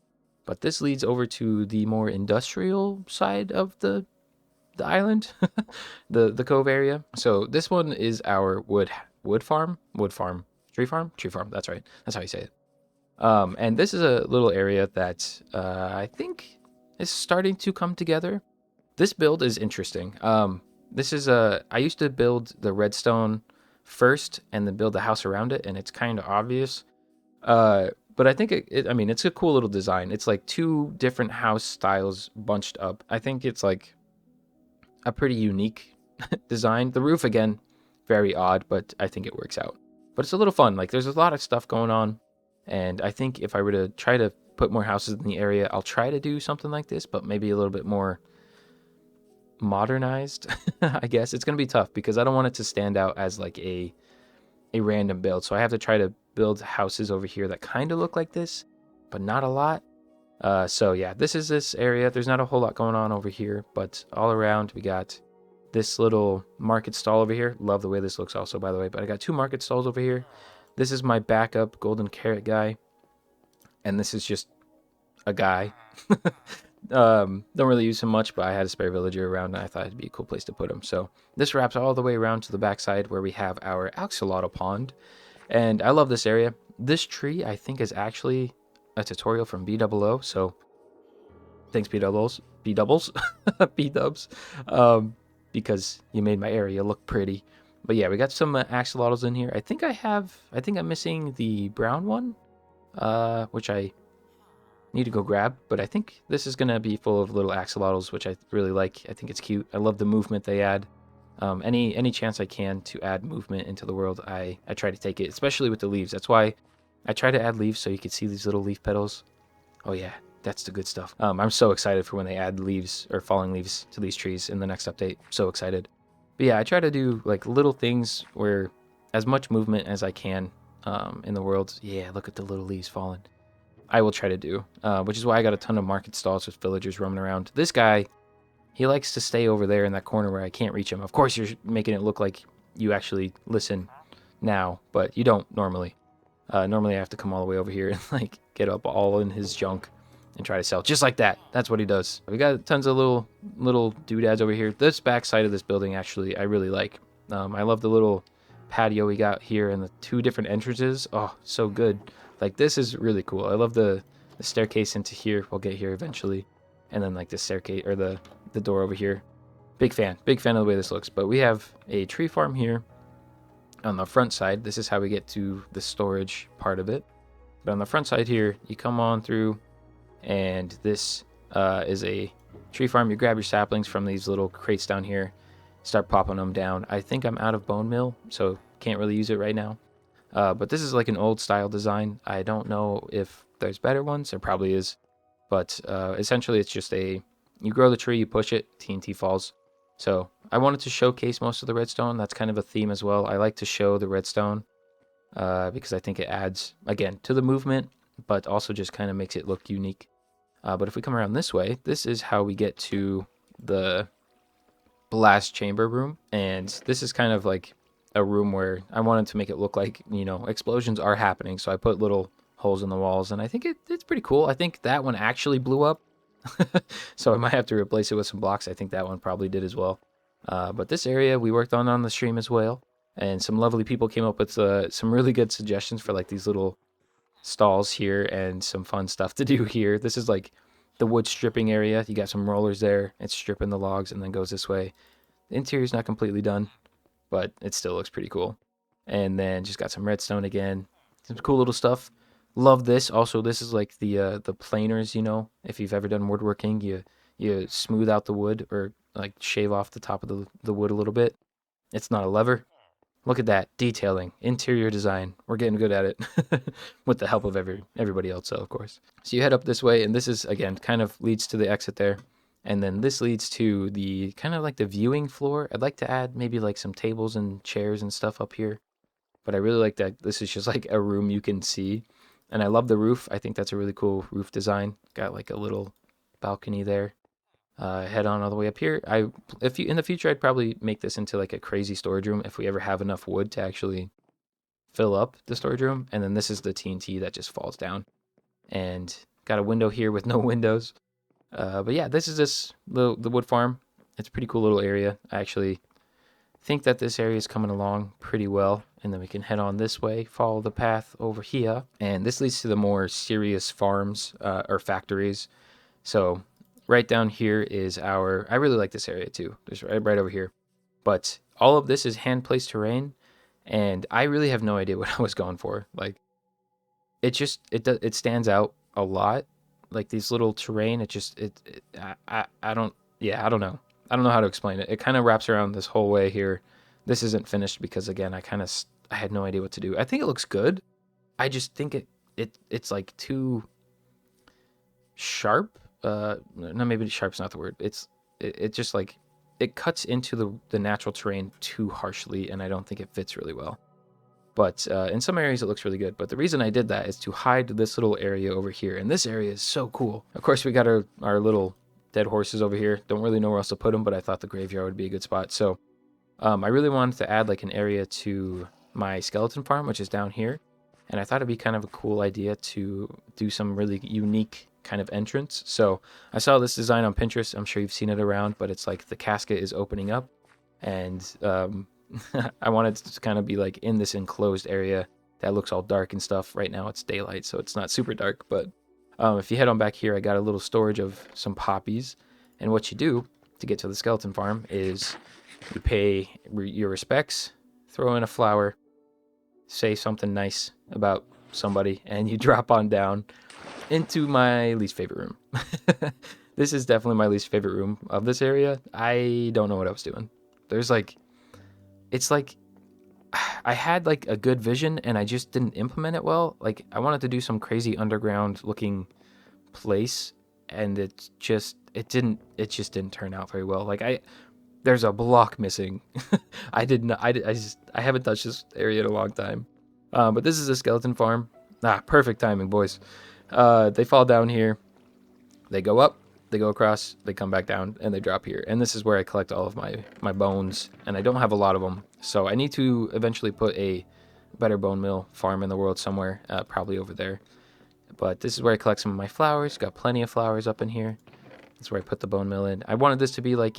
But this leads over to the more industrial side of the island, the cove area. So this one is our wood farm. Tree farm. That's right. That's how you say it. And this is a little area that I think is starting to come together. This build is interesting. I used to build the redstone first and then build the house around it, and it's kind of obvious. But I think it's a cool little design. It's like two different house styles bunched up. I think it's like a pretty unique design. The roof, again, very odd, but I think it works out. But it's a little fun. Like, there's a lot of stuff going on, and I think if I were to try to put more houses in the area, I'll try to do something like this, but maybe a little bit more modernized. I guess it's gonna be tough because I don't want it to stand out as like a random build. So I have to try to build houses over here that kind of look like this, but not a lot. So yeah, this is this area. There's not a whole lot going on over here, but all around we got this little market stall over here. Love the way this looks also, by the way. But I got two market stalls over here. This is my backup golden carrot guy, and this is just a guy. Don't really use him much, but I had a spare villager around, and I thought it'd be a cool place to put him. So this wraps all the way around to the backside where we have our axolotl pond, and I love this area. This tree, I think, is actually a tutorial from B00. So thanks, B-doubles, B-dubs, because you made my area look pretty. But yeah, we got some axolotls in here. I think I'm missing the brown one, which I need to go grab. But I think this is gonna be full of little axolotls, which I really like. I think it's cute. I love the movement they add. Any chance I can to add movement into the world, I try to take it, especially with the leaves. That's why I try to add leaves so you can see these little leaf petals. Oh yeah, that's the good stuff. I'm so excited for when they add leaves or falling leaves to these trees in the next update. So excited. But yeah, I try to do like little things where as much movement as I can in the world. Yeah, look at the little leaves falling. I will try to do, which is why I got a ton of market stalls with villagers roaming around. This guy, he likes to stay over there in that corner where I can't reach him. Of course, you're making it look like you actually listen now, but you don't normally. Normally I have to come all the way over here and like get up all in his junk and try to sell just like that. That's what he does. We got tons of little doodads over here. This back side of this building, actually, I really like. I love the little patio we got here and the two different entrances. Oh, so good. Like, this is really cool. I love the staircase into here. We'll get here eventually. And then like the staircase or the door over here. Big fan of the way this looks. But we have a tree farm here on the front side. This is how we get to the storage part of it. But on the front side here, you come on through, and this is a tree farm. You grab your saplings from these little crates down here, start popping them down. I think I'm out of bone meal, so can't really use it right now. But this is like an old style design. I don't know if there's better ones. There probably is. But essentially, it's just you grow the tree, you push it, TNT falls. So I wanted to showcase most of the redstone. That's kind of a theme as well. I like to show the redstone because I think it adds, again, to the movement, but also just kind of makes it look unique. But if we come around this way, this is how we get to the blast chamber room. And this is kind of like a room where I wanted to make it look like, explosions are happening. So I put little holes in the walls, and I think it's pretty cool. I think that one actually blew up. So I might have to replace it with some blocks. I think that one probably did as well. But this area we worked on the stream as well. And some lovely people came up with some really good suggestions for like these little stalls here and some fun stuff to do here. This is like the wood stripping area. You got some rollers there. It's stripping the logs and then goes this way. The interior's not completely done, but it still looks pretty cool. And then just got some redstone again. Some cool little stuff. Love this. Also, this is like the planers, if you've ever done woodworking, you smooth out the wood or like shave off the top of the wood a little bit. It's not a lever. Look at that detailing, interior design. We're getting good at it with the help of everybody else, of course. So you head up this way, and this is again kind of leads to the exit there, and then this leads to the kind of like the viewing floor. I'd like to add maybe like some tables and chairs and stuff up here, but I really like that this is just like a room you can see, and I love the roof. I think that's a really cool roof design. Got like a little balcony there. Head on all the way up here. If you in the future, I'd probably make this into like a crazy storage room if we ever have enough wood to actually fill up the storage room. And then this is the TNT that just falls down. And got a window here with no windows. But yeah, this is the wood farm. It's a pretty cool little area. I actually think that this area is coming along pretty well. And then we can head on this way, follow the path over here. And this leads to the more serious farms or factories. So right down here is I really like this area too. There's right over here. But all of this is hand-placed terrain, and I really have no idea what I was going for. Like, it stands out a lot. Like these little terrain, I don't know. I don't know how to explain it. It kind of wraps around this whole way here. This isn't finished because again, I had no idea what to do. I think it looks good. I just think it's like too sharp. No, maybe sharp's not the word. It just like it cuts into the natural terrain too harshly, and I don't think it fits really well. But in some areas it looks really good. But the reason I did that is to hide this little area over here, and this area is so cool. Of course, we got our little dead horses over here. Don't really know where else to put them, but I thought the graveyard would be a good spot. So I really wanted to add like an area to my skeleton farm, which is down here, and I thought it'd be kind of a cool idea to do some really unique kind of entrance. So I saw this design on Pinterest. I'm sure you've seen it around, but it's like the casket is opening up, and I wanted to kind of be like in this enclosed area that looks all dark and stuff. Right now it's daylight, so it's not super dark, but if you head on back here, I got a little storage of some poppies, and what you do to get to the skeleton farm is you pay your respects, throw in a flower, say something nice about somebody, and you drop on down into my least favorite room. This is definitely my least favorite room of this area. I don't know what I was doing. It's like I had like a good vision and I just didn't implement it well. Like I wanted to do some crazy underground looking place, and it just didn't turn out very well. Like there's a block missing. I haven't touched this area in a long time. But this is a skeleton farm. Perfect timing, boys. They fall down here, they go up, they go across, they come back down, and they drop here. And this is where I collect all of my bones, and I don't have a lot of them. So I need to eventually put a better bone meal farm in the world somewhere, probably over there. But this is where I collect some of my flowers. Got plenty of flowers up in here. That's where I put the bone meal in. I wanted this to be like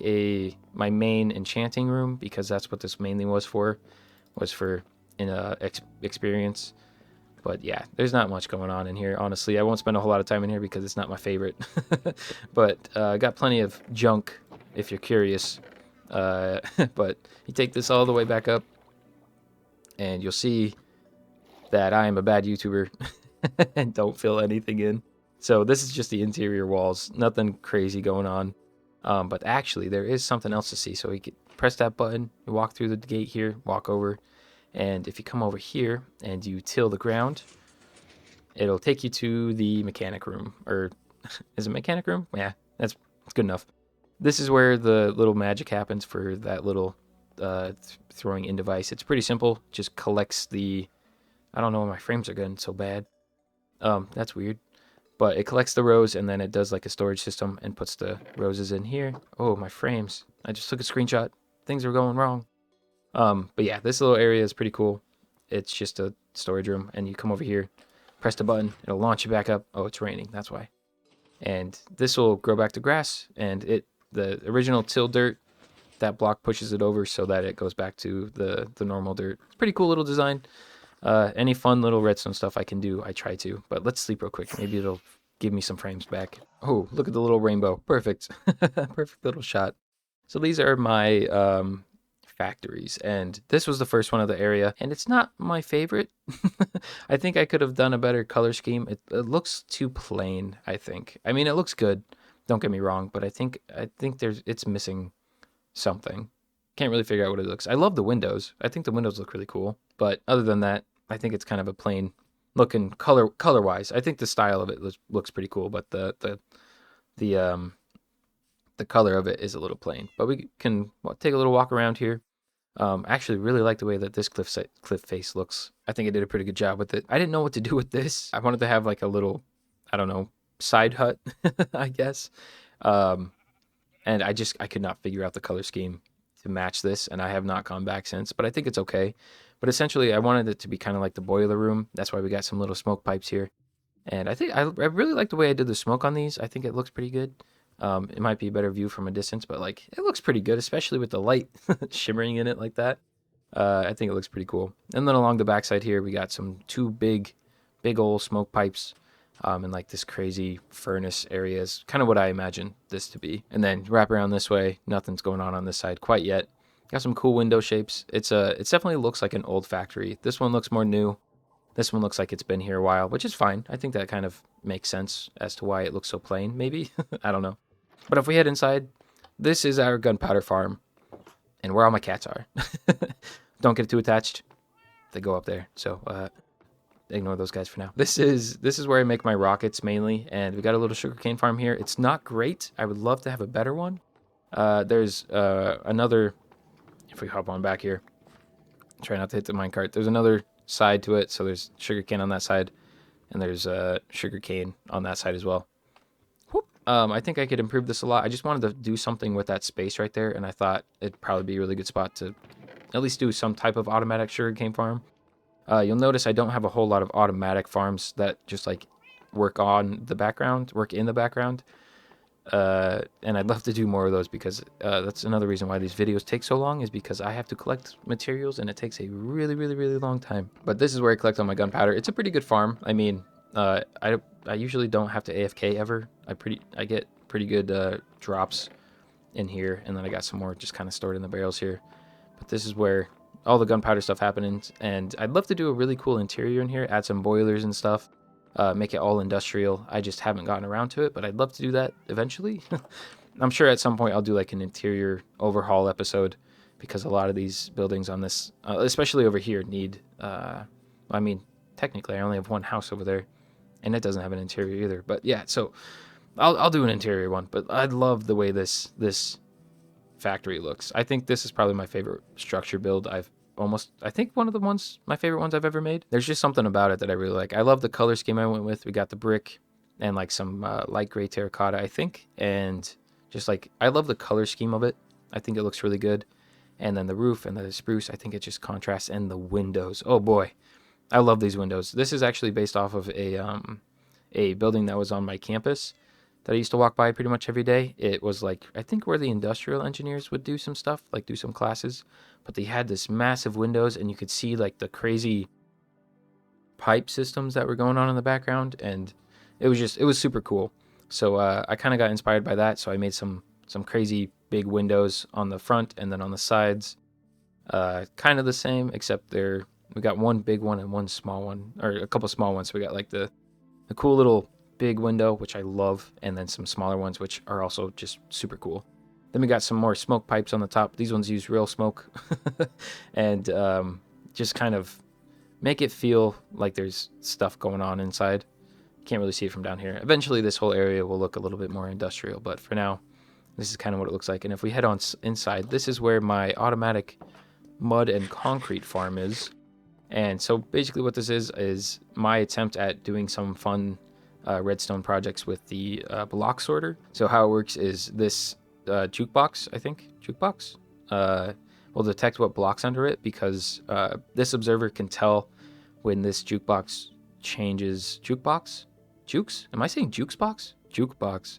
my main enchanting room, because that's what this mainly was for experience. But yeah, there's not much going on in here, honestly. I won't spend a whole lot of time in here because it's not my favorite. But I got plenty of junk, if you're curious. But you take this all the way back up, and you'll see that I am a bad YouTuber and don't fill anything in. So this is just the interior walls. Nothing crazy going on. But actually, there is something else to see. So press that button, you walk through the gate here, walk over, and if you come over here and you till the ground, it'll take you to the mechanic room. Or is it mechanic room? Yeah, that's good enough. This is where the little magic happens for that little throwing in device. It's pretty simple. Just collects the... I don't know why my frames are getting so bad. That's weird. But it collects the rows, and then it does like a storage system and puts the roses in here. Oh, my frames. I just took a screenshot. Things are going wrong. But yeah, this little area is pretty cool. It's just a storage room, and you come over here, press the button, it'll launch you back up. Oh, it's raining, that's why. And this will grow back to grass, and the original till dirt, that block pushes it over so that it goes back to the normal dirt. It's a pretty cool little design. Any fun little redstone stuff I can do, I try to. But let's sleep real quick. Maybe it'll give me some frames back. Oh, look at the little rainbow. Perfect. Perfect little shot. So these are my factories, and this was the first one of the area, and it's not my favorite. I think I could have done a better color scheme. It looks too plain, I think. I mean, it looks good, don't get me wrong, but I think it's missing something. Can't really figure out what it looks. I love the windows. I think the windows look really cool, but other than that, I think it's kind of a plain looking color wise. I think the style of it looks pretty cool, but the color of it is a little plain. But we can take a little walk around here. Actually really like the way that this cliff face looks. I think I did a pretty good job with it. I didn't know what to do with this. I wanted to have like a little, I don't know, side hut, I guess. And I could not figure out the color scheme to match this, and I have not gone back since, but I think it's okay. But essentially, I wanted it to be kind of like the boiler room. That's why we got some little smoke pipes here. And I think I really like the way I did the smoke on these. I think it looks pretty good. It might be a better view from a distance, but like it looks pretty good, especially with the light shimmering in it like that. I think it looks pretty cool. And then along the backside here, we got two big old smoke pipes. And like this crazy furnace area is kind of what I imagine this to be. And then wrap around this way, nothing's going on this side quite yet. Got some cool window shapes. It definitely looks like an old factory. This one looks more new. This one looks like it's been here a while, which is fine. I think that kind of makes sense as to why it looks so plain, maybe. I don't know. But if we head inside, this is our Gunpowder Farm, and where all my cats are. Don't get too attached. They go up there, so ignore those guys for now. This is where I make my rockets mainly, and we got a little sugarcane farm here. It's not great. I would love to have a better one. There's another, if we hop on back here, try not to hit the minecart. There's another side to it, so there's sugarcane on that side, and there's sugarcane on that side as well. Whoop. I think I could improve this a lot. I just wanted to do something with that space right there, and I thought it'd probably be a really good spot to at least do some type of automatic sugarcane farm. You'll notice I don't have a whole lot of automatic farms that just like work in the background. And I'd love to do more of those, because that's another reason why these videos take so long, is because I have to collect materials and it takes a really long time. But this is where I collect all my gunpowder. It's a pretty good farm. I mean, I usually don't have to AFK ever. I get pretty good drops in here, and then I got some more just kind of stored in the barrels here. But this is where all the gunpowder stuff happens, and I'd love to do a really cool interior in here, add some boilers and stuff. Make it all industrial. I just haven't gotten around to it, but I'd love to do that eventually. I'm sure at some point I'll do like an interior overhaul episode, because a lot of these buildings on this, especially over here, need, I mean, technically I only have one house over there, and it doesn't have an interior either. But yeah, so I'll do an interior one, but I love the way this factory looks. I think this is probably my favorite structure build I think one of my favorite ones I've ever made. There's just something about it that I really like. I love the color scheme I went with. We got the brick and like some light gray terracotta, I think. And just like, I love the color scheme of it. I think it looks really good. And then the roof and the spruce, I think it just contrasts. And the windows, oh boy, I love these windows. This is actually based off of a building that was on my campus that I used to walk by pretty much every day. It was like, I think where the industrial engineers would do some stuff, like do some classes, but they had this massive windows, and you could see like the crazy pipe systems that were going on in the background, and it was super cool. So I kind of got inspired by that, so I made some crazy big windows on the front, and then on the sides, kind of the same, except we got one big one and one small one, or a couple small ones. So we got like the cool little big window, which I love, and then some smaller ones which are also just super cool. Then we got some more smoke pipes on the top. These ones use real smoke. And just kind of make it feel like there's stuff going on inside. Can't really see it from down here. Eventually this whole area will look a little bit more industrial, but for now, this is kind of what it looks like. And if we head on inside, this is where my automatic mud and concrete farm is. And so basically what this is my attempt at doing some fun redstone projects with the block sorter. So how it works is this jukebox, I think, will detect what blocks under it, because this observer can tell when this jukebox changes. Jukes? Am I saying jukes box? Jukebox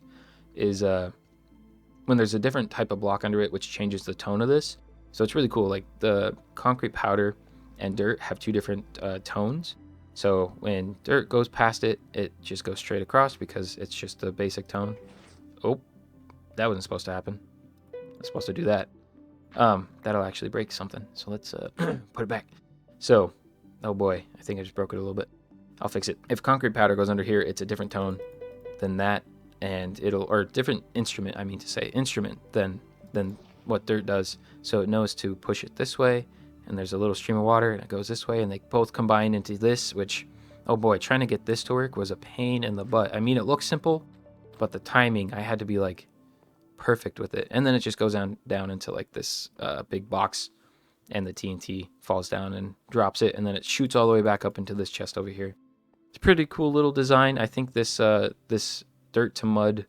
is when there's a different type of block under it, which changes the tone of this. So it's really cool. Like the concrete powder and dirt have two different tones. So when dirt goes past it, it just goes straight across because it's just the basic tone. Oh, that wasn't supposed to happen. I was supposed to do that. That'll actually break something. So let's put it back. So, oh boy, I think I just broke it a little bit. I'll fix it. If concrete powder goes under here, it's a different tone than that, and or different instrument, I mean to say, instrument than what dirt does. So it knows to push it this way, and there's a little stream of water, and it goes this way, and they both combine into this, which, oh boy, trying to get this to work was a pain in the butt. I mean, it looks simple, but the timing, I had to be like perfect with it. And then it just goes down into like this big box, and the TNT falls down and drops it, and then it shoots all the way back up into this chest over here. It's a pretty cool little design. I think this this dirt to mud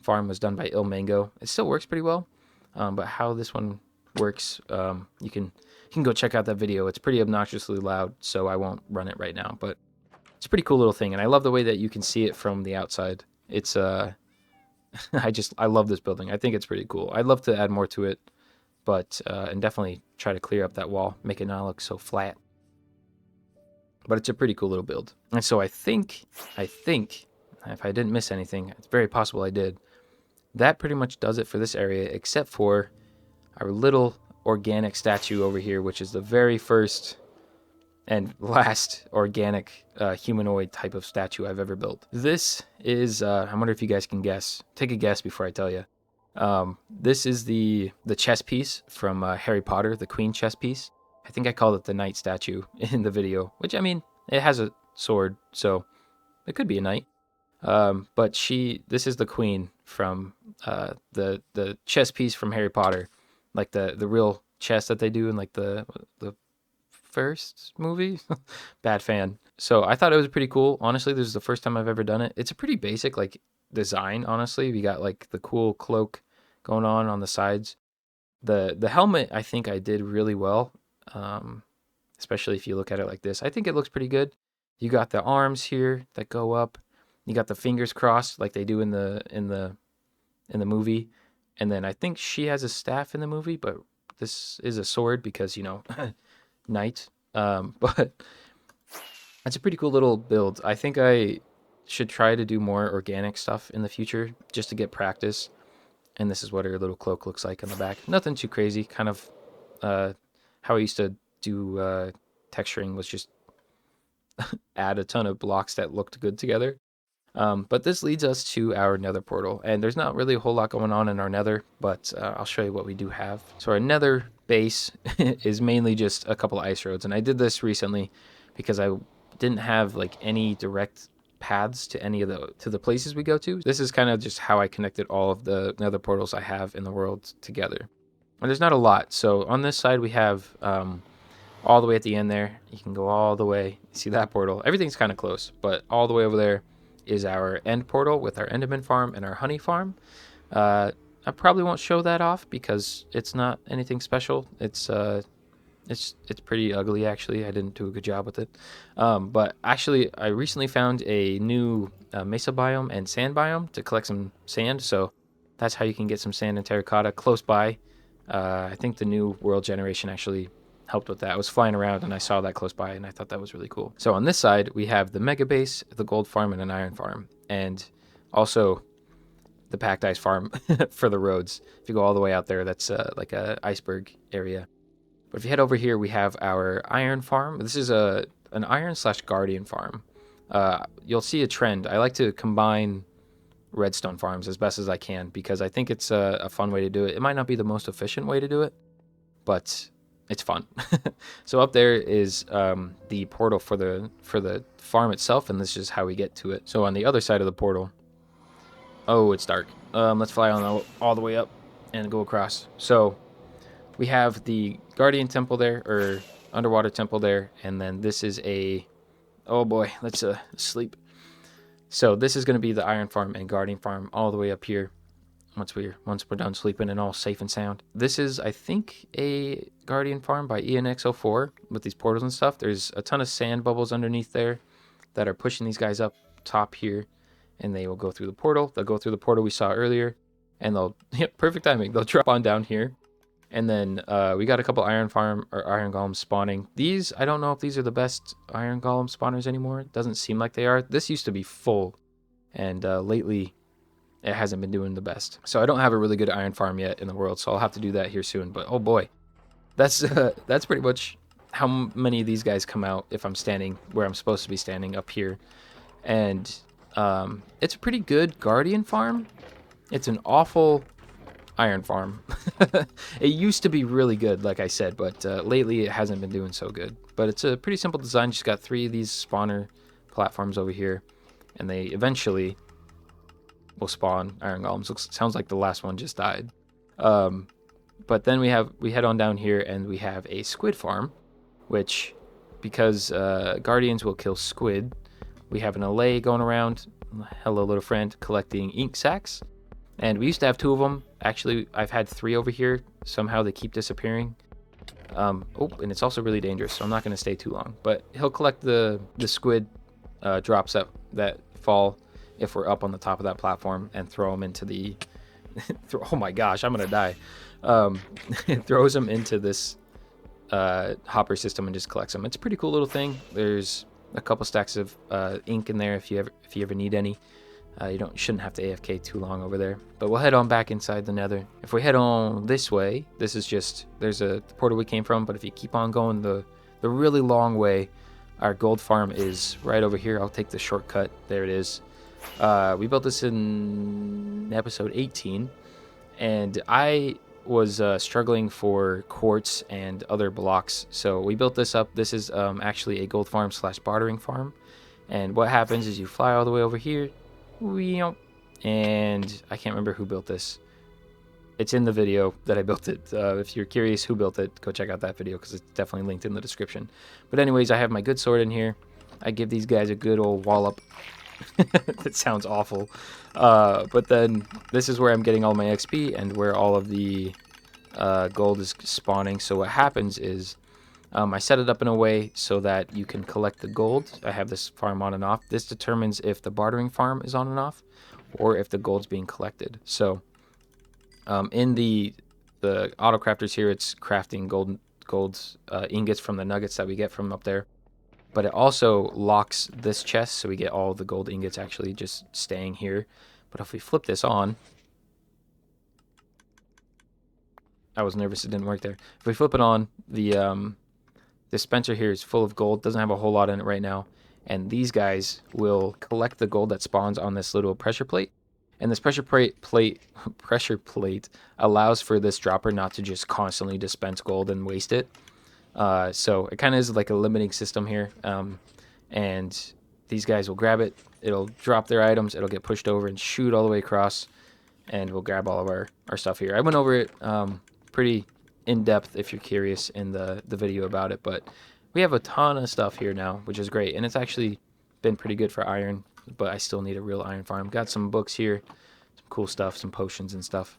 farm was done by Mango. It still works pretty well, but how this one works, you can go check out that video. It's pretty obnoxiously loud, so I won't run it right now, but it's a pretty cool little thing, and I love the way that you can see it from the outside. It's I love this building. I think it's pretty cool. I'd love to add more to it, but and definitely try to clear up that wall, make it not look so flat. But it's a pretty cool little build. And so I think, if I didn't miss anything, it's very possible I did, that pretty much does it for this area, except for our little organic statue over here, which is the very first and last organic humanoid type of statue I've ever built. This is, I wonder if you guys can guess. Take a guess before I tell you. This is the chess piece from Harry Potter, the Queen chess piece. I think I called it the knight statue in the video, which, I mean, it has a sword, so it could be a knight. But this is the queen from the chess piece from Harry Potter, like the real chess that they do in like the first movie. Bad fan. So I thought it was pretty cool. Honestly, this is the first time I've ever done it. It's a pretty basic like design. Honestly, we got like the cool cloak going on the sides. The helmet, I think I did really well. Especially if you look at it like this, I think it looks pretty good. You got the arms here that go up. You got the fingers crossed like they do in the movie, and then I think she has a staff in the movie, but this is a sword because, you know, knight. But it's a pretty cool little build. I think I should try to do more organic stuff in the future just to get practice. And this is what her little cloak looks like on the back. Nothing too crazy. Kind of how I used to do texturing was just add a ton of blocks that looked good together. But this leads us to our nether portal, and there's not really a whole lot going on in our nether, but I'll show you what we do have. So our nether base is mainly just a couple of ice roads, and I did this recently because I didn't have like any direct paths to any of the places we go to. This is kind of just how I connected all of the nether portals I have in the world together. And there's not a lot. So on this side we have all the way at the end there. You can go all the way. See that portal? Everything's kind of close, but all the way over there is our end portal with our enderman farm and our honey farm. I probably won't show that off because it's not anything special. It's pretty ugly actually. I didn't do a good job with it. But actually I recently found a new mesa biome and sand biome to collect some sand. So that's how you can get some sand and terracotta close by. I think the new world generation actually helped with that. I was flying around and I saw that close by and I thought that was really cool. So on this side we have the mega base, the gold farm, and an iron farm, and also the packed ice farm for the roads. If you go all the way out there, that's like a iceberg area. But if you head over here, we have our iron farm. This is an iron/guardian farm. You'll see a trend. I like to combine redstone farms as best as I can, because I think it's a fun way to do it. It might not be the most efficient way to do it, but it's fun. So up there is the portal for the farm itself, and this is how we get to it. So on the other side of the portal, oh, it's dark. Let's fly on all the way up and go across. So we have the Guardian Temple there, or underwater temple there, and then this is a, oh boy, let's sleep. So this is going to be the Iron Farm and Guardian Farm all the way up here. Once we're done sleeping and all safe and sound. This is, I think, a Guardian Farm by ENX04 with these portals and stuff. There's a ton of sand bubbles underneath there that are pushing these guys up top here, and they will go through the portal. They'll go through the portal we saw earlier, and they'll, yep, perfect timing. They'll drop on down here, and then we got a couple Iron Farm or Iron Golems spawning. These, I don't know if these are the best Iron Golem spawners anymore. It doesn't seem like they are. This used to be full, and lately it hasn't been doing the best. So I don't have a really good iron farm yet in the world, so I'll have to do that here soon. But oh boy, that's pretty much how many of these guys come out if I'm standing where I'm supposed to be standing up here. And it's a pretty good Guardian farm. It's an awful iron farm. It used to be really good, like I said, but lately it hasn't been doing so good. But it's a pretty simple design. Just got 3 of these spawner platforms over here, and they eventually will spawn iron golems. Sounds like the last one just died. But then we head on down here, and we have a squid farm, which, because guardians will kill squid, we have an allay going around. Hello, little friend, collecting ink sacs. And we used to have 2 of them. Actually, I've had 3 over here. Somehow they keep disappearing. Oh, and it's also really dangerous, so I'm not going to stay too long. But he'll collect the squid drops that fall if we're up on the top of that platform, and throw them into the oh my gosh, I'm gonna die. Throws them into this hopper system and just collects them. It's a pretty cool little thing. There's a couple stacks of ink in there if you ever need any. You shouldn't have to AFK too long over there. But we'll head on back inside the Nether. If we head on this way, this is just, there's a portal we came from, but if you keep on going the really long way, our gold farm is right over here. I'll take the shortcut. There it is. We built this in episode 18, and I was struggling for quartz and other blocks, so we built this up. This is actually a gold farm / bartering farm, and what happens is you fly all the way over here, and I can't remember who built this. It's in the video that I built it. If you're curious who built it, go check out that video because it's definitely linked in the description. But anyways, I have my good sword in here. I give these guys a good old wallop. That sounds awful. But then this is where I'm getting all my XP and where all of the gold is spawning. So what happens is I set it up in a way so that you can collect the gold. I have this farm on and off. This determines if the bartering farm is on and off, or if the gold's being collected. So in the auto crafters here, it's crafting gold ingots from the nuggets that we get from up there. But it also locks this chest, so we get all the gold ingots actually just staying here. But if we flip this on, I was nervous it didn't work there. If we flip it on, the dispenser here is full of gold. Doesn't have a whole lot in it right now. And these guys will collect the gold that spawns on this little pressure plate. And this pressure plate allows for this dropper not to just constantly dispense gold and waste it. So it kind of is like a limiting system here. And these guys will grab it. It'll drop their items. It'll get pushed over and shoot all the way across. And we'll grab all of our stuff here. I went over it pretty in depth if you're curious in the video about it. But we have a ton of stuff here now, which is great. And it's actually been pretty good for iron. But I still need a real iron farm. Got some books here. Some cool stuff. Some potions and stuff.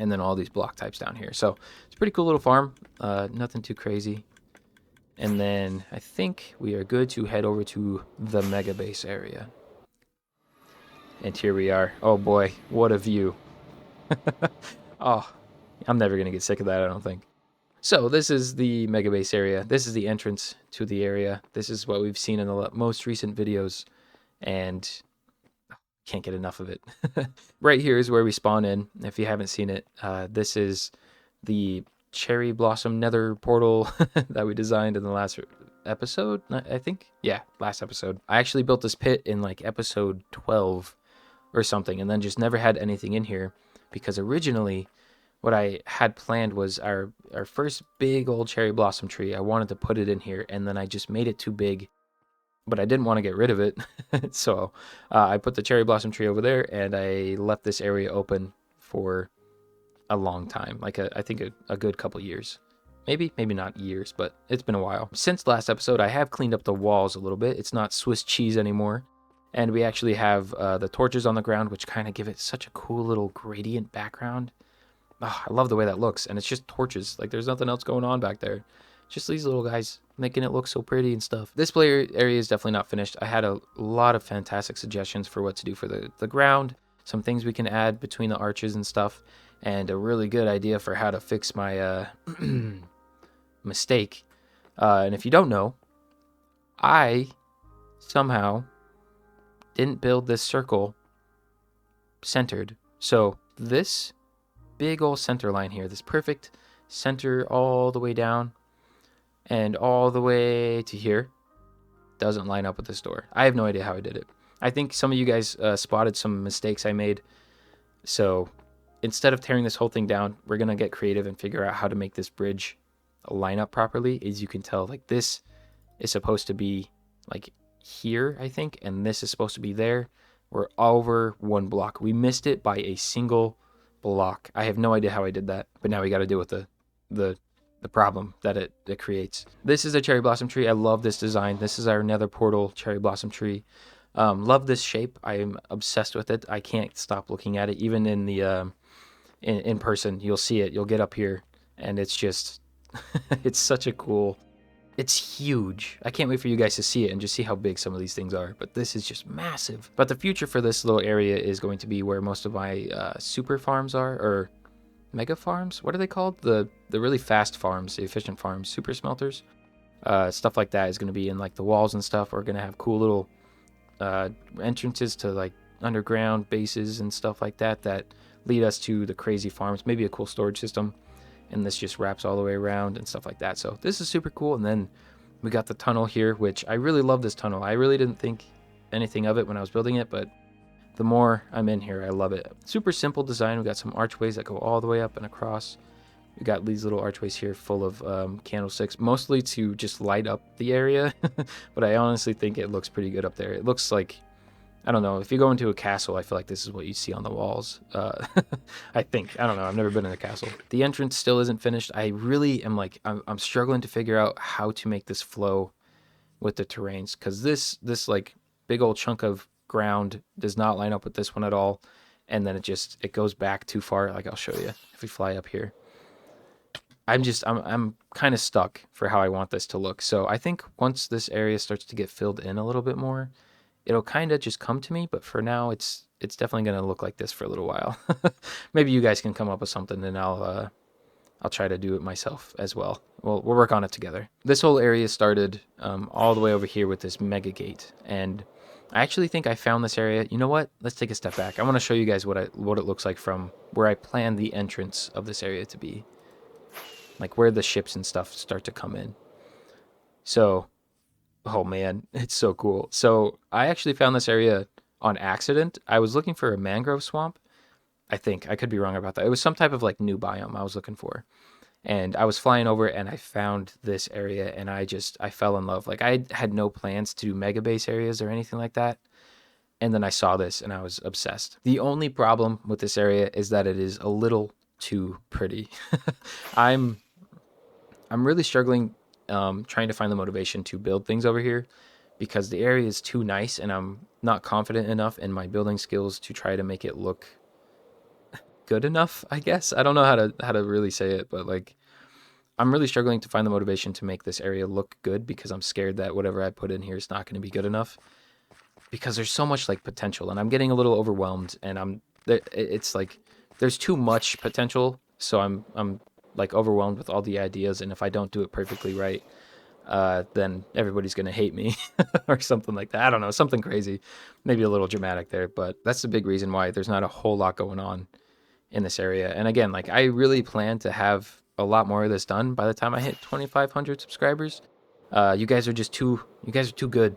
And then all these block types down here. So it's a pretty cool little farm. Nothing too crazy. And then I think we are good to head over to the mega base area. And here we are. Oh boy, what a view. Oh, I'm never going to get sick of that, I don't think. So this is the mega base area. This is the entrance to the area. This is what we've seen in the most recent videos. And can't get enough of it. Right here is where we spawn in. If you haven't seen it, this is the cherry blossom nether portal that we designed in the last episode, I think. Yeah, last episode. I actually built this pit in like episode 12 or something, and then just never had anything in here, because originally what I had planned was our first big old cherry blossom tree. I wanted to put it in here, and then I just made it too big, but I didn't want to get rid of it. So I put the cherry blossom tree over there, and I left this area open for a long time, like I think a good couple years. Maybe not years, but it's been a while. Since last episode, I have cleaned up the walls a little bit. It's not Swiss cheese anymore. And we actually have the torches on the ground, which kind of give it such a cool little gradient background. Oh, I love the way that looks. And it's just torches. Like, there's nothing else going on back there. Just these little guys making it look so pretty and stuff. This player area is definitely not finished. I had a lot of fantastic suggestions for what to do for the ground, some things we can add between the arches and stuff, and a really good idea for how to fix my mistake. And if you don't know, I somehow didn't build this circle centered. So this big old center line here, this perfect center all the way down and all the way to here, doesn't line up with this door. I have no idea how I did it. I think some of you guys spotted some mistakes I made. So instead of tearing this whole thing down, we're going to get creative and figure out how to make this bridge line up properly. As you can tell, like, this is supposed to be like here, I think, and this is supposed to be there. We're over one block. We missed it by a single block. I have no idea how I did that, but now we got to deal with the problem that it creates. This is a cherry blossom tree. I love this design. This is our Nether Portal cherry blossom tree. Love this shape. I am obsessed with it. I can't stop looking at it. Even in the in person, you'll see it. You'll get up here, and it's just it's such a cool. It's huge. I can't wait for you guys to see it and just see how big some of these things are. But this is just massive. But the future for this little area is going to be where most of my super farms are, or mega farms. What are they called? The really fast farms, the efficient farms, super smelters. Stuff like that is going to be in like the walls and stuff. We're going to have cool little entrances to like underground bases and stuff like that that lead us to the crazy farms. Maybe a cool storage system. And this just wraps all the way around and stuff like that. So this is super cool. And then we got the tunnel here, which I really love this tunnel. I really didn't think anything of it when I was building it, but the more I'm in here, I love it. Super simple design. We got some archways that go all the way up and across. We got these little archways here full of candlesticks, mostly to just light up the area. But I honestly think it looks pretty good up there. It looks like, I don't know, if you go into a castle, I feel like this is what you see on the walls. I think. I don't know. I've never been in a castle. The entrance still isn't finished. I really am like, I'm struggling to figure out how to make this flow with the terrains, because this like big old chunk of ground does not line up with this one at all. And then it goes back too far. Like, I'll show you if we fly up here. I'm kind of stuck for how I want this to look. So I think once this area starts to get filled in a little bit more, it'll kind of just come to me, but for now, it's definitely going to look like this for a little while. Maybe you guys can come up with something, and I'll try to do it myself as well. We'll work on it together. This whole area started all the way over here with this mega gate, and I actually think I found this area. You know what? Let's take a step back. I want to show you guys what it looks like from where I planned the entrance of this area to be, like where the ships and stuff start to come in. So, oh man, it's so cool. So I actually found this area on accident. I was looking for a mangrove swamp. I think. I could be wrong about that. It was some type of like new biome I was looking for. And I was flying over and I found this area, and I fell in love. Like, I had no plans to do mega base areas or anything like that. And then I saw this and I was obsessed. The only problem with this area is that it is a little too pretty. I'm really struggling trying to find the motivation to build things over here, because the area is too nice and I'm not confident enough in my building skills to try to make it look good enough, I guess. I don't know how to really say it, but like, I'm really struggling to find the motivation to make this area look good, because I'm scared that whatever I put in here is not going to be good enough, because there's so much like potential, and I'm getting a little overwhelmed, and it's like there's too much potential, so I'm like overwhelmed with all the ideas, and if I don't do it perfectly right, then everybody's gonna hate me or something like that. I don't know, something crazy, maybe a little dramatic there, but that's the big reason why there's not a whole lot going on in this area. And again, like, I really plan to have a lot more of this done by the time I hit 2,500 subscribers. You guys are too good.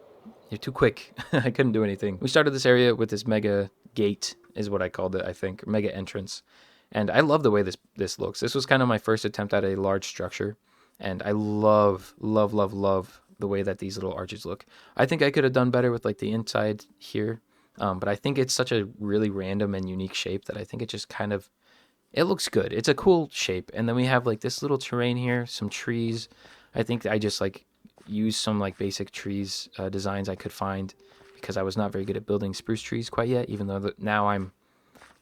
You're too quick. I couldn't do anything. We started this area with this mega gate is what I called it, I think, mega entrance. And I love the way this looks. This was kind of my first attempt at a large structure, and I love the way that these little arches look. I think I could have done better with like the inside here, but I think it's such a really random and unique shape that I think it just kind of it looks good. It's a cool shape. And then we have like this little terrain here, some trees. I think I just like used some like basic trees designs I could find because I was not very good at building spruce trees quite yet, even though now I'm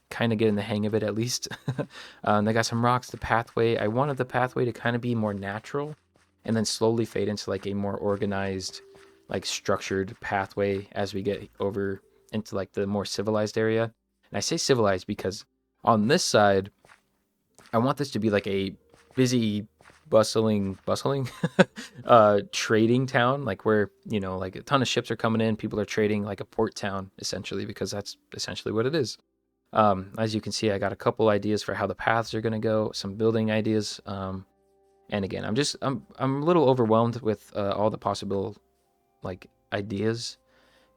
kind of getting the hang of it at least. They got some rocks, the pathway. I wanted the pathway to kind of be more natural and then slowly fade into like a more organized, like structured pathway as we get over into like the more civilized area. And I say civilized because on this side, I want this to be like a busy, bustling, trading town, like where, you know, like a ton of ships are coming in, people are trading, like a port town, essentially, because that's essentially what it is. As you can see, I got a couple ideas for how the paths are going to go, some building ideas. And again, I'm a little overwhelmed with all the possible like ideas,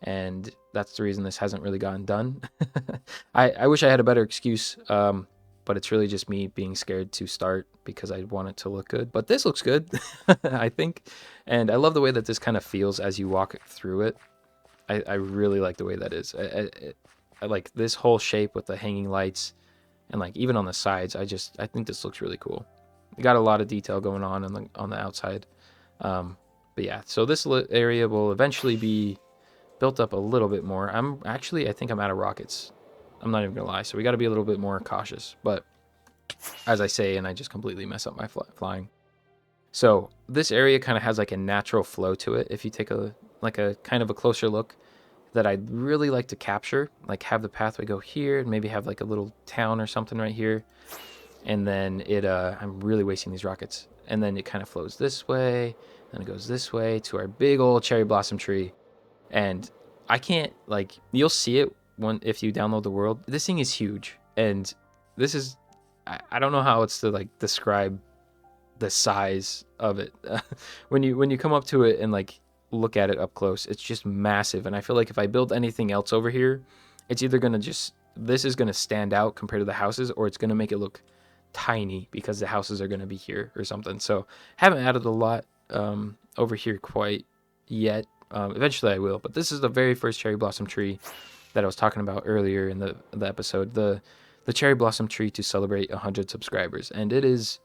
and that's the reason this hasn't really gotten done. I wish I had a better excuse, but it's really just me being scared to start because I want it to look good. But this looks good, I think, and I love the way that this kind of feels as you walk through it. I really like the way that is. I like this whole shape with the hanging lights, and like even on the sides. I think this looks really cool. We got a lot of detail going on the outside. But yeah, so this area will eventually be built up a little bit more. I think I'm out of rockets. I'm not even gonna lie. So we got to be a little bit more cautious. But as I say, and I just completely mess up my flying. So this area kind of has like a natural flow to it. If you take a kind of a closer look, that I'd really like to capture, like have the pathway go here and maybe have like a little town or something right here. And then I'm really wasting these rockets. And then it kind of flows this way, then it goes this way to our big old cherry blossom tree. And I can't, like, you'll see it if you download the world. This thing is huge, and this is I don't know how it's to like describe the size of it. When you come up to it and like look at it up close, it's just massive. And I feel like if I build anything else over here, it's either gonna this is gonna stand out compared to the houses, or it's gonna make it look tiny because the houses are gonna be here or something. So haven't added a lot over here quite yet. Eventually I will, but this is the very first cherry blossom tree that I was talking about earlier in the episode. The cherry blossom tree to celebrate 100 subscribers, and it is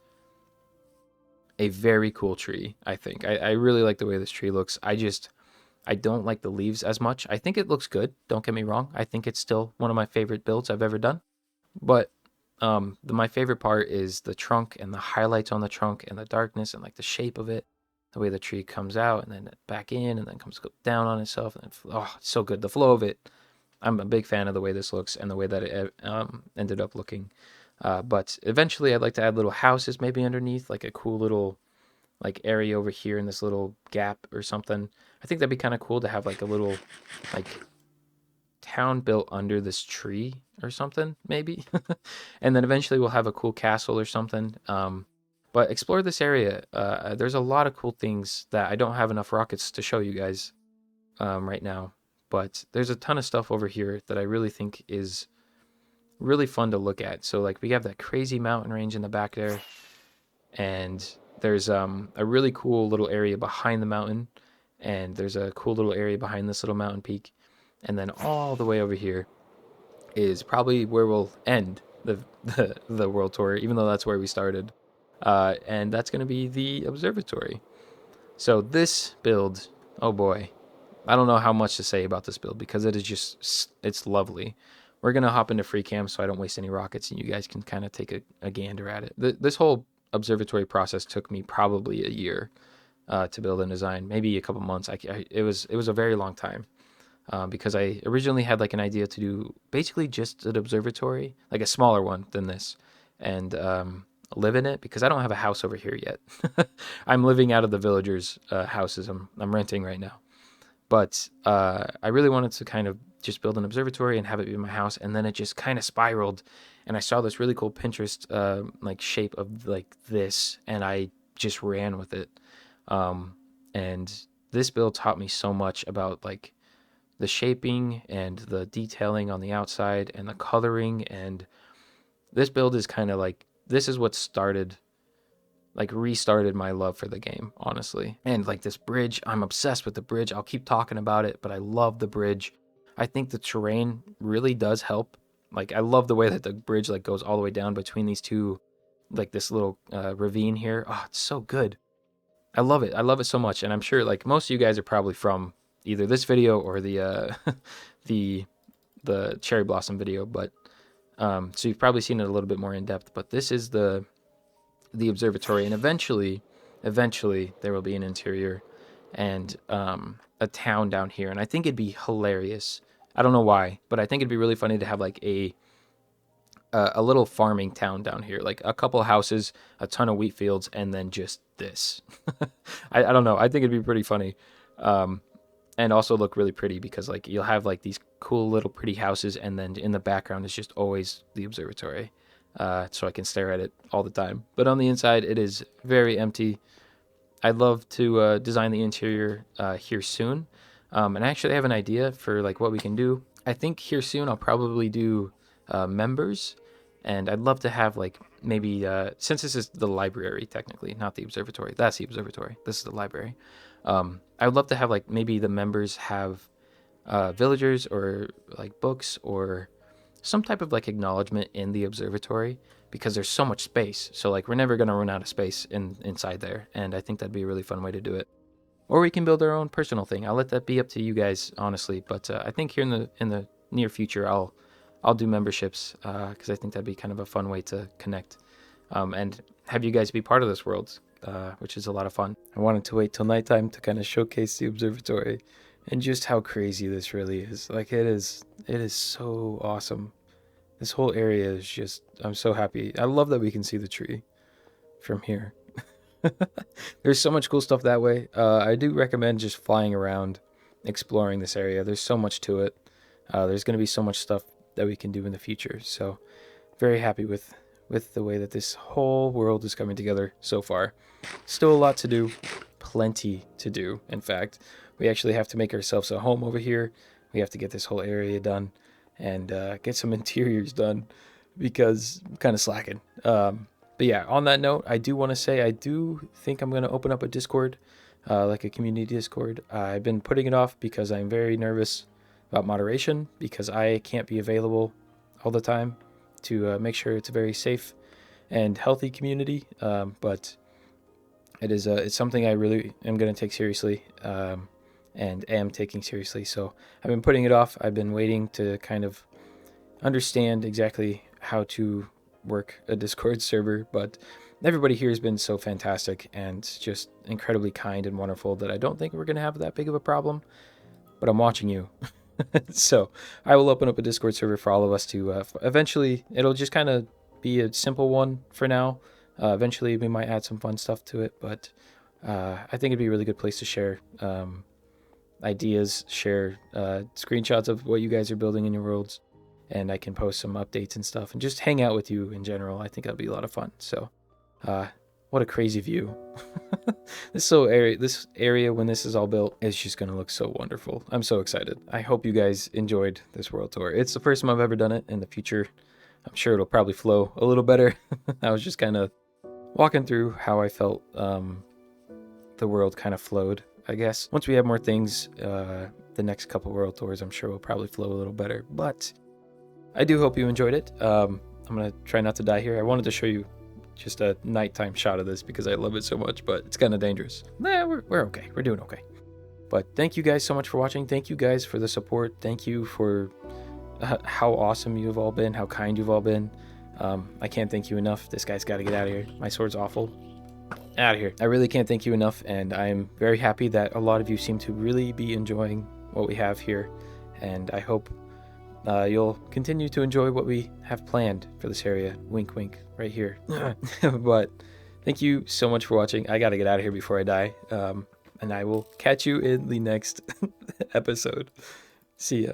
a very cool tree. I think I really like the way this tree looks. I don't like the leaves as much. I think it looks good. Don't get me wrong. I think it's still one of my favorite builds I've ever done. But my favorite part is the trunk and the highlights on the trunk and the darkness and like the shape of it, the way the tree comes out and then back in and then comes down on itself. And it's so good. The flow of it. I'm a big fan of the way this looks and the way that it ended up looking. But eventually I'd like to add little houses maybe underneath, like a cool little like area over here in this little gap or something. I think that'd be kind of cool to have like a little like town built under this tree or something maybe. And then eventually we'll have a cool castle or something. But explore this area. There's a lot of cool things that I don't have enough rockets to show you guys right now. But there's a ton of stuff over here that I really think is really fun to look at. So like we have that crazy mountain range in the back there, and there's a really cool little area behind the mountain, and there's a cool little area behind this little mountain peak, and then all the way over here is probably where we'll end the world tour, even though that's where we started, and that's going to be the observatory. So this build, oh boy, I don't know how much to say about this build because it is just, it's lovely. We're going to hop into free cam so I don't waste any rockets and you guys can kind of take a gander at it. This whole observatory process took me probably a year to build and design, maybe a couple months. It was a very long time because I originally had like an idea to do basically just an observatory, like a smaller one than this, and live in it because I don't have a house over here yet. I'm living out of the villagers' houses I'm renting right now. But I really wanted to kind of just build an observatory and have it be my house, and then it just kind of spiraled, and I saw this really cool Pinterest like shape of like this, and I just ran with it. And this build taught me so much about like the shaping and the detailing on the outside and the coloring. And this build is kind of like, this is what started, like restarted my love for the game, honestly. And like this bridge, I'm obsessed with the bridge. I'll keep talking about it, but I love the bridge. I think the terrain really does help. Like I love the way that the bridge like goes all the way down between these two, like this little ravine here. Oh, it's so good. I love it. I love it so much. And I'm sure like most of you guys are probably from either this video or the the the cherry blossom video, but so you've probably seen it a little bit more in depth. But this is the observatory, and eventually there will be an interior and a town down here. And I think it'd be hilarious. I don't know why, but I think it'd be really funny to have like a little farming town down here, like a couple of houses, a ton of wheat fields, and then just this. I don't know. I think it'd be pretty funny, and also look really pretty because like you'll have like these cool little pretty houses, and then in the background is just always the observatory, so I can stare at it all the time. But on the inside, it is very empty. I'd love to design the interior here soon, and I actually have an idea for like what we can do. I think here soon I'll probably do members, and I'd love to have like maybe since this is the library technically, not the observatory. That's the observatory. This is the library. I would love to have like maybe the members have villagers or like books or some type of like acknowledgement in the observatory because there's so much space. So like we're never gonna run out of space inside there, and I think that'd be a really fun way to do it. Or we can build our own personal thing. I'll let that be up to you guys, honestly. But I think here in the near future, I'll do memberships because I think that'd be kind of a fun way to connect and have you guys be part of this world, which is a lot of fun. I wanted to wait till nighttime to kind of showcase the observatory and just how crazy this really is. Like it is so awesome. This whole area is just, I'm so happy. I love that we can see the tree from here. There's so much cool stuff that way. I do recommend just flying around, exploring this area. There's so much to it. There's going to be so much stuff that we can do in the future. So very happy with the way that this whole world is coming together so far. Still a lot to do, plenty to do. In fact, we actually have to make ourselves a home over here. We have to get this whole area done and get some interiors done because I'm kind of slacking. But yeah, on that note, I do want to say I do think I'm going to open up a Discord, like a community Discord. I've been putting it off because I'm very nervous about moderation because I can't be available all the time to make sure it's a very safe and healthy community. But it is it's something I really am going to take seriously and am taking seriously. So I've been putting it off. I've been waiting to kind of understand exactly how to work a Discord server, but everybody here has been so fantastic and just incredibly kind and wonderful that I don't think we're going to have that big of a problem, but I'm watching you. So I will open up a Discord server for all of us to eventually, it'll just kind of be a simple one for now. Eventually we might add some fun stuff to it, but I think it'd be a really good place to share ideas, share screenshots of what you guys are building in your worlds, and I can post some updates and stuff and just hang out with you in general. I think that'd be a lot of fun. So what a crazy view. This area when this is all built is just gonna look so wonderful. I'm so excited. I hope you guys enjoyed this world tour. It's the first time I've ever done it. In the future I'm sure it'll probably flow a little better. I was just kind of walking through how I felt the world kind of flowed, I guess. Once we have more things, the next couple world tours I'm sure will probably flow a little better, but I do hope you enjoyed it. I'm gonna try not to die here. I wanted to show you just a nighttime shot of this because I love it so much, but it's kind of dangerous. Nah, we're okay. We're doing okay. But thank you guys so much for watching. Thank you guys for the support. Thank you for how awesome you've all been, how kind you've all been. I can't thank you enough. This guy's got to get out of here. My sword's awful. Out of here. I really can't thank you enough, and I'm very happy that a lot of you seem to really be enjoying what we have here, and I hope you'll continue to enjoy what we have planned for this area. Wink, wink, right here. But thank you so much for watching. I got to get out of here before I die, and I will catch you in the next episode. See ya.